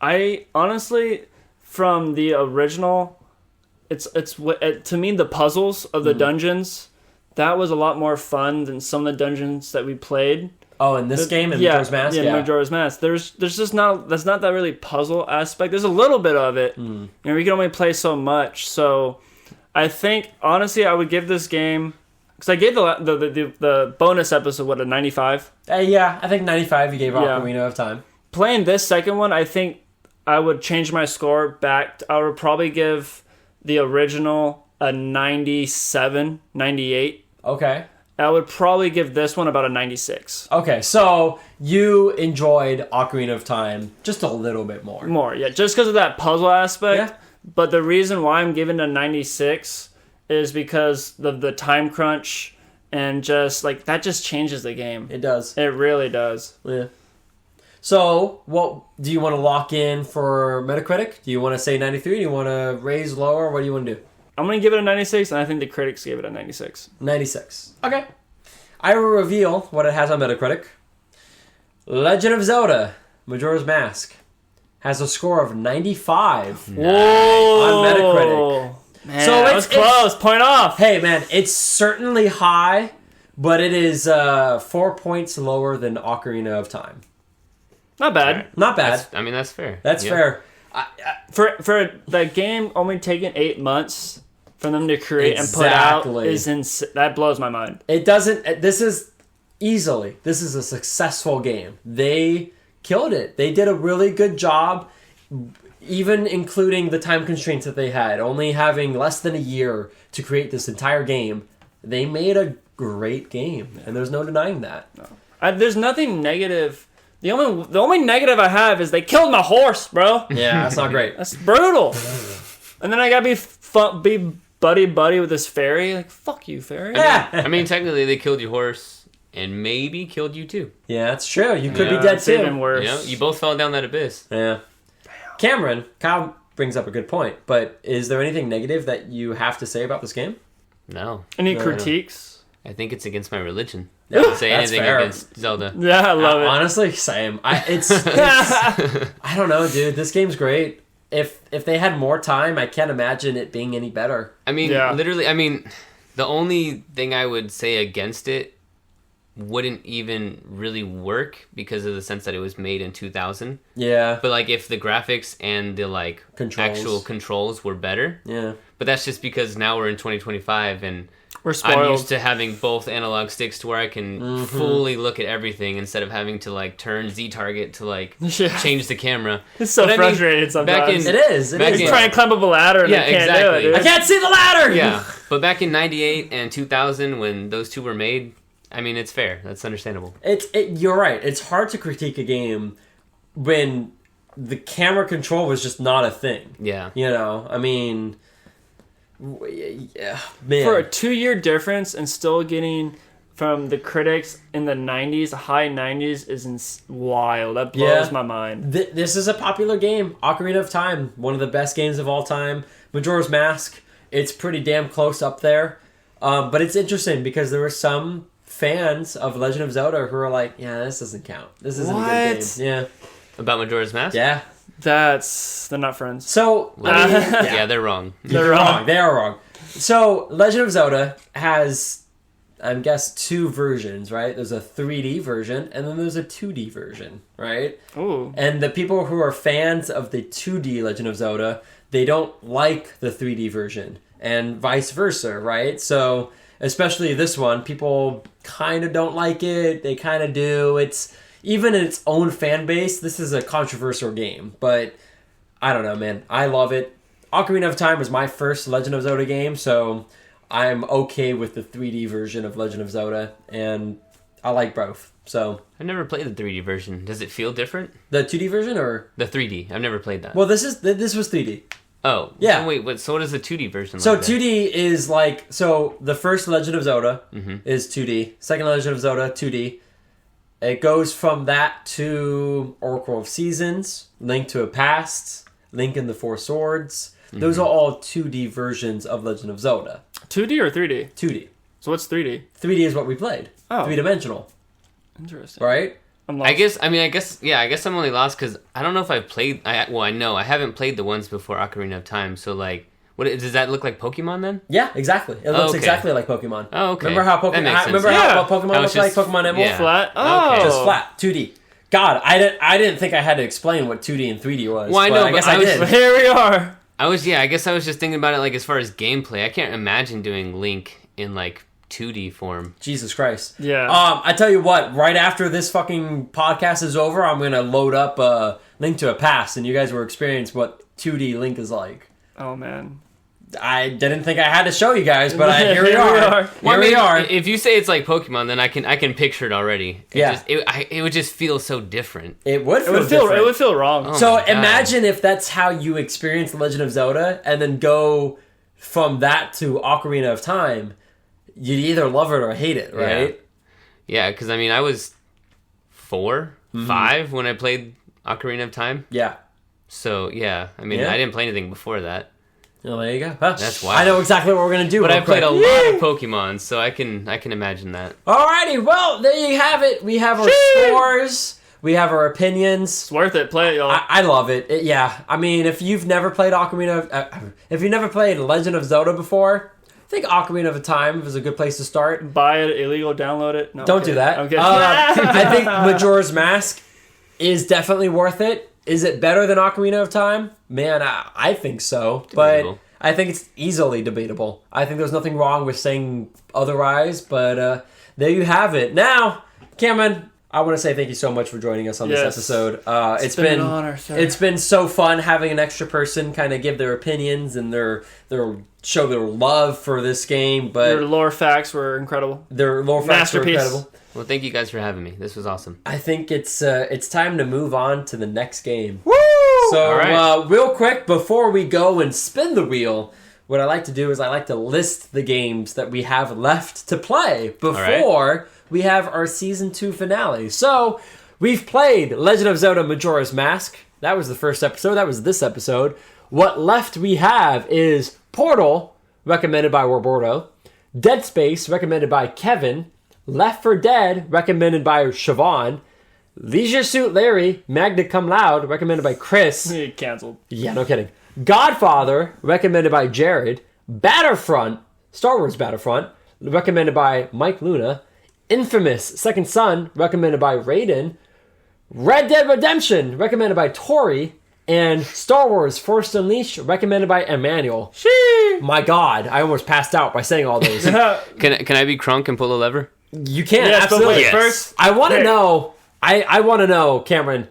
I honestly, from the original, it's to me, the puzzles of the dungeons, that was a lot more fun than some of the dungeons that we played. Oh, in this game, in Majora's Mask? Yeah, Majora's Mask. There's just not that really puzzle aspect. There's a little bit of it. You know, we can only play so much. So I think, honestly, I would give this game, because I gave the bonus episode, what, a 95? Yeah, I think 95 you gave Ocarina of Time. Playing this second one, I think I would change my score back. I would probably give the original a 97, 98. Okay. I would probably give this one about a 96. Okay, so you enjoyed Ocarina of Time just a little bit more. More, yeah. Just because of that puzzle aspect. Yeah. But the reason why I'm giving it a 96 is because of the time crunch and just, like, that just changes the game. It does. It really does. Yeah. So, what do you want to lock in for Metacritic? Do you want to say 93? Do you want to raise lower? What do you want to do? I'm going to give it a 96, and I think the critics gave it a 96. 96. Okay. I will reveal what it has on Metacritic. Legend of Zelda, Majora's Mask, has a score of 95 Whoa! on Metacritic. Man, So that was close. Point off. Hey, man, it's certainly high, but it is 4 points lower than Ocarina of Time. Not bad. Not bad. That's fair. That's fair. For the game only taking 8 months for them to create and put out is that blows my mind. It doesn't. This is a successful game. They killed it. They did a really good job, even including the time constraints that they had. Only having less than a year to create this entire game, they made a great game, and there's no denying that. No. There's nothing negative. The only negative I have is they killed my horse, bro. Yeah, that's not great. That's brutal. And then I gotta be buddy with this fairy. Like, fuck you, fairy. Yeah. Technically they killed your horse and maybe killed you too. Yeah, that's true. You could be dead it's too. even worse. You know, you both fell down that abyss. Yeah. Kamren, Kyle brings up a good point, but is there anything negative that you have to say about this game? No. Any No. critiques? I think it's against my religion. Yeah, Don't say that's anything fair. against Zelda. Yeah, I love it. Honestly, same. It's I don't know, dude. This game's great. If they had more time, I can't imagine it being any better. Literally, the only thing I would say against it wouldn't even really work because of the sense that it was made in 2000. Yeah. But like if the graphics and the actual controls were better. Yeah. But that's just because now we're in 2025 and We're spoiled. I'm used to having both analog sticks to where I can fully look at everything instead of having to like turn Z target to change the camera. It's so frustrating sometimes. It is. Trying to climb up a ladder and they can't do it, dude. I can't see the ladder! Yeah. But back in 98 and 2000 when those two were made, it's fair. That's understandable. You're right. It's hard to critique a game when the camera control was just not a thing. Yeah. You know, yeah, man. For a 2-year difference and still getting from the critics in the 90s, high 90s is wild. That blows my mind. This is a popular game. Ocarina of Time, one of the best games of all time. Majora's Mask, it's pretty damn close up there. But it's interesting because there were some fans of Legend of Zelda who are like, yeah, this doesn't count. This isn't a good game. Yeah. About Majora's Mask? Yeah. They're not friends. So, yeah, they're wrong. They're wrong. They are wrong. So, Legend of Zelda has, I guess, 2 versions, right? There's a 3D version, and then there's a 2D version, right? Ooh. And the people who are fans of the 2D Legend of Zelda, they don't like the 3D version, and vice versa, right? So, especially this one, people kind of don't like it. They kind of do. Even in its own fan base, this is a controversial game. But I don't know, man. I love it. Ocarina of Time was my first Legend of Zelda game, so I'm okay with the 3D version of Legend of Zelda, and I like both. So I've never played the 3D version. Does it feel different? The 2D version or the 3D? I've never played that. Well, this was 3D. Oh, yeah. So wait, so what is the 2D version? So like 2D is the first Legend of Zelda is 2D. Second Legend of Zelda 2D. It goes from that to Oracle of Seasons, Link to a Past, Link and the Four Swords. Those are all 2D versions of Legend of Zelda. 2D or 3D? 2D. So what's 3D? 3D is what we played. Oh. 3-dimensional. Interesting. Right? I'm lost. I guess I'm only lost because I don't know if I've played. I know I haven't played the ones before Ocarina of Time. So like, What does that look like? Pokemon then? Yeah, exactly. It looks okay. exactly like Pokemon. Oh, okay. Remember how That makes sense. Remember how Pokemon How looked it's like just- Pokemon Emerald? yeah. Flat. Okay. Oh, Just flat, 2D. God, I didn't think I had to explain what 2D and 3D was. Well, I know, I guess but I I was- did. Here we are. I guess I was just thinking about it like as far as gameplay. I can't imagine doing Link in like 2D form. Jesus Christ. Yeah. I tell you what, right after this fucking podcast is over, I'm going to load up Link to a Past, and you guys will experience what 2D Link is like. Oh man. I didn't think I had to show you guys, but here we Here we are. are. Here Well, I we mean, are. If you say it's like Pokemon, then I can picture it already. It would just feel so different. It would It feel would feel. different. It would feel wrong. Oh So my God. imagine if that's how you experience The Legend of Zelda, and then go from that to Ocarina of Time. You'd either love it or hate it, right? Yeah, because I mean, I was 4, 5 when I played Ocarina of Time. Yeah. So yeah, I mean, Yeah. I didn't play anything before that. Well, there you go. Huh. That's wild. I know exactly what we're gonna do. But real I played quick. a lot of Pokemon, so I can imagine that. Alrighty, well, there you have it. We have our scores. We have our opinions. It's worth it. Play it, y'all. I love it. Yeah, I mean, if you've never played if you've never played Legend of Zelda before, I think Ocarina of Time is a good place to start. Buy it, illegal, download it. No, Don't I'm do kidding. that. I'm kidding. I think Majora's Mask is definitely worth it. Is it better than Ocarina of Time? Man, I think so. Debatable. But I think it's easily debatable. I think there's nothing wrong with saying otherwise, but there you have it. Now, Cameron, I want to say thank you so much for joining us on this Yes. episode. It's been an honor, sir. It's been so fun having an extra person kind of give their opinions and their show their love for this game, but Your lore facts were incredible. their lore facts are Masterpiece. incredible. Well, thank you guys for having me. This was awesome. I think it's time to move on to the next game. Woo! So, All right. real quick, before we go and spin the wheel, what I like to do is I like to list the games that we have left to play before we have our Season 2 finale. So, we've played Legend of Zelda Majora's Mask. That was the first episode. That was this episode. What left we have is Portal, recommended by Roberto, Dead Space, recommended by Kevin, Left 4 Dead, recommended by Siobhan, Leisure Suit Larry, Magna Cum Laude, recommended by Chris. Canceled. Yeah, no kidding. Godfather, recommended by Jared. Battlefront, Star Wars Battlefront, recommended by Mike Luna. Infamous, Second Son, recommended by Raiden. Red Dead Redemption, recommended by Tori. And Star Wars Force Unleashed, recommended by Emmanuel. My God, I almost passed out by saying all those. Can I be Crunk and pull a lever? You can, Yes, but absolutely. wait, Yes. first. I want to Hey. know, I want to know, Cameron,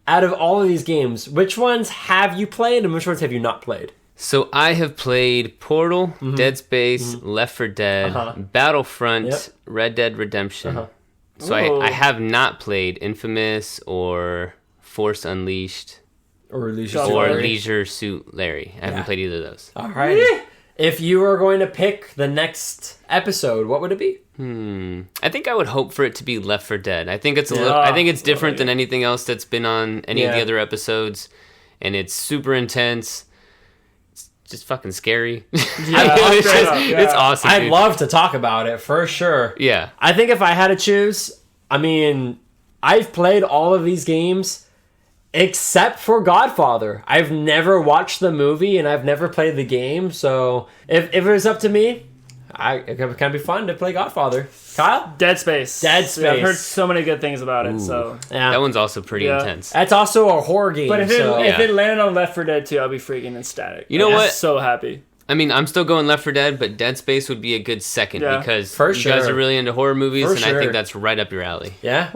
out of all of these games, which ones have you played and which ones have you not played? So I have played Portal, Dead Space, Left 4 Dead, Uh-huh. Battlefront, Yep. Red Dead Redemption. Uh-huh. So Ooh. I have not played Infamous or Force Unleashed Or Leisure Or Suit or Larry? Leisure Suit Larry. I haven't Yeah. played either of those. All right. If you were going to pick the next episode, what would it be? I think I would hope for it to be Left 4 Dead. I think it's a Yeah. little. I think it's Oh, different yeah. than anything else that's been on any of the Yeah. other episodes, and it's super intense. It's just fucking scary. Yeah, it's, straight just- up, yeah. it's awesome. I'd dude. love to talk about it for sure. Yeah. I think if I had to choose, I mean, I've played all of these games except for Godfather. I've never watched the movie and I've never played the game. So if it was up to me, it could kind of be fun to play Godfather. Kyle? Dead Space. Dead Yeah, I've heard Space. so many good things about it. So, Yeah. That one's also pretty Yeah. intense. That's also a horror game. but if so. it Yeah. landed on Left 4 Dead 2, I'll be freaking ecstatic. You know I'm what? So happy. I mean, I'm still going Left 4 Dead, but Dead Space would be a good second Yeah. because For you guys sure. are really into horror movies, For and I sure. think that's right up your alley. Yeah?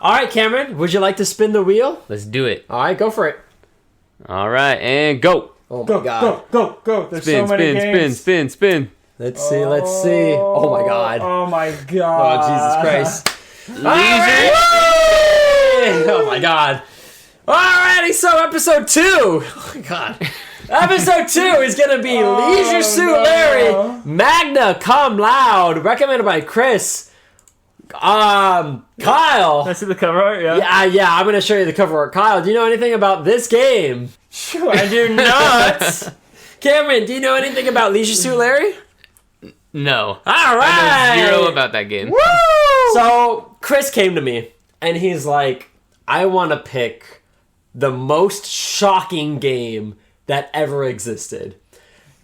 All right, Cameron, would you like to spin the wheel? Let's do it. All right, go for it. All right, and go. Oh my God. Go. There's Spin, so many spin, games. spin, spin, spin. Let's see. Oh my God. Oh my Oh, God. Jesus Christ. Oh my God. Alrighty, so episode 2. Oh my God. Episode 2 is going to be Leisure Suit no. Larry, Magna Cum Laude, recommended by Chris. Kyle. I see the cover art, yeah. Yeah, I'm going to show you the cover art. Kyle, do you know anything about this game? I do not. Cameron, do you know anything about Leisure Suit Larry? No. All I right. know zero about that game. So Chris came to me and he's like, I want to pick the most shocking game that ever existed.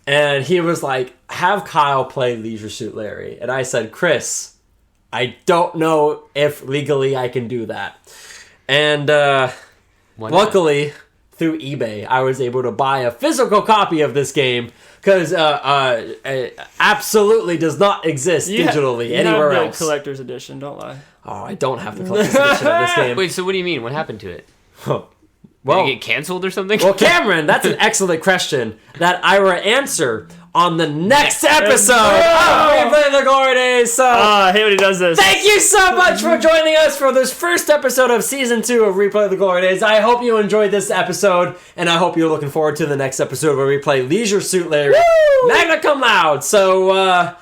and he was like, have Kyle play Leisure Suit Larry. And I said, Chris, I don't know if legally I can do that. And luckily, through eBay, I was able to buy a physical copy of this game because it absolutely does not exist digitally anywhere have the else. Collector's edition, don't lie. Oh, I don't have the collector's edition of this game. Wait, so what do you mean? What happened to it? Well, Did it get canceled or something? well, Kamren, that's an excellent question that I will answer on the next episode of Replay the Glory Days. So, I hate when he does this. thank you so much for joining us for this first episode of Season 2 of Replay the Glory Days. I hope you enjoyed this episode, and I hope you're looking forward to the next episode where we play Leisure Suit Larry. Magna Cum Laude. So,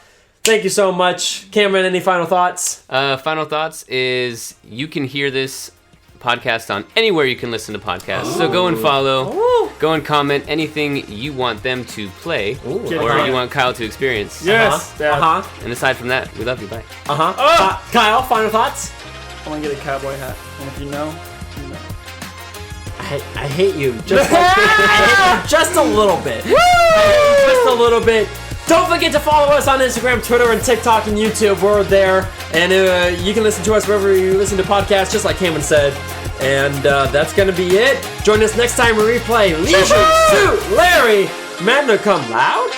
thank you so much. Kamren, any final thoughts? Final thoughts is you can hear this podcast on anywhere you can listen to podcasts. So go and follow, go and comment anything you want them to play or you want Kyle to experience. Yes. And aside from that, we love you. Bye. Kyle, final thoughts? I want to get a cowboy hat. And if you know, you know. I hate you. Just, I hate you just a little bit. Just a little bit. Don't forget to follow us on Instagram, Twitter, and TikTok, and YouTube. We're there. And you can listen to us wherever you listen to podcasts, just like Kamren said. And that's going to be it. Join us next time we replay Leisure Suit Larry. Magna Cum Laude.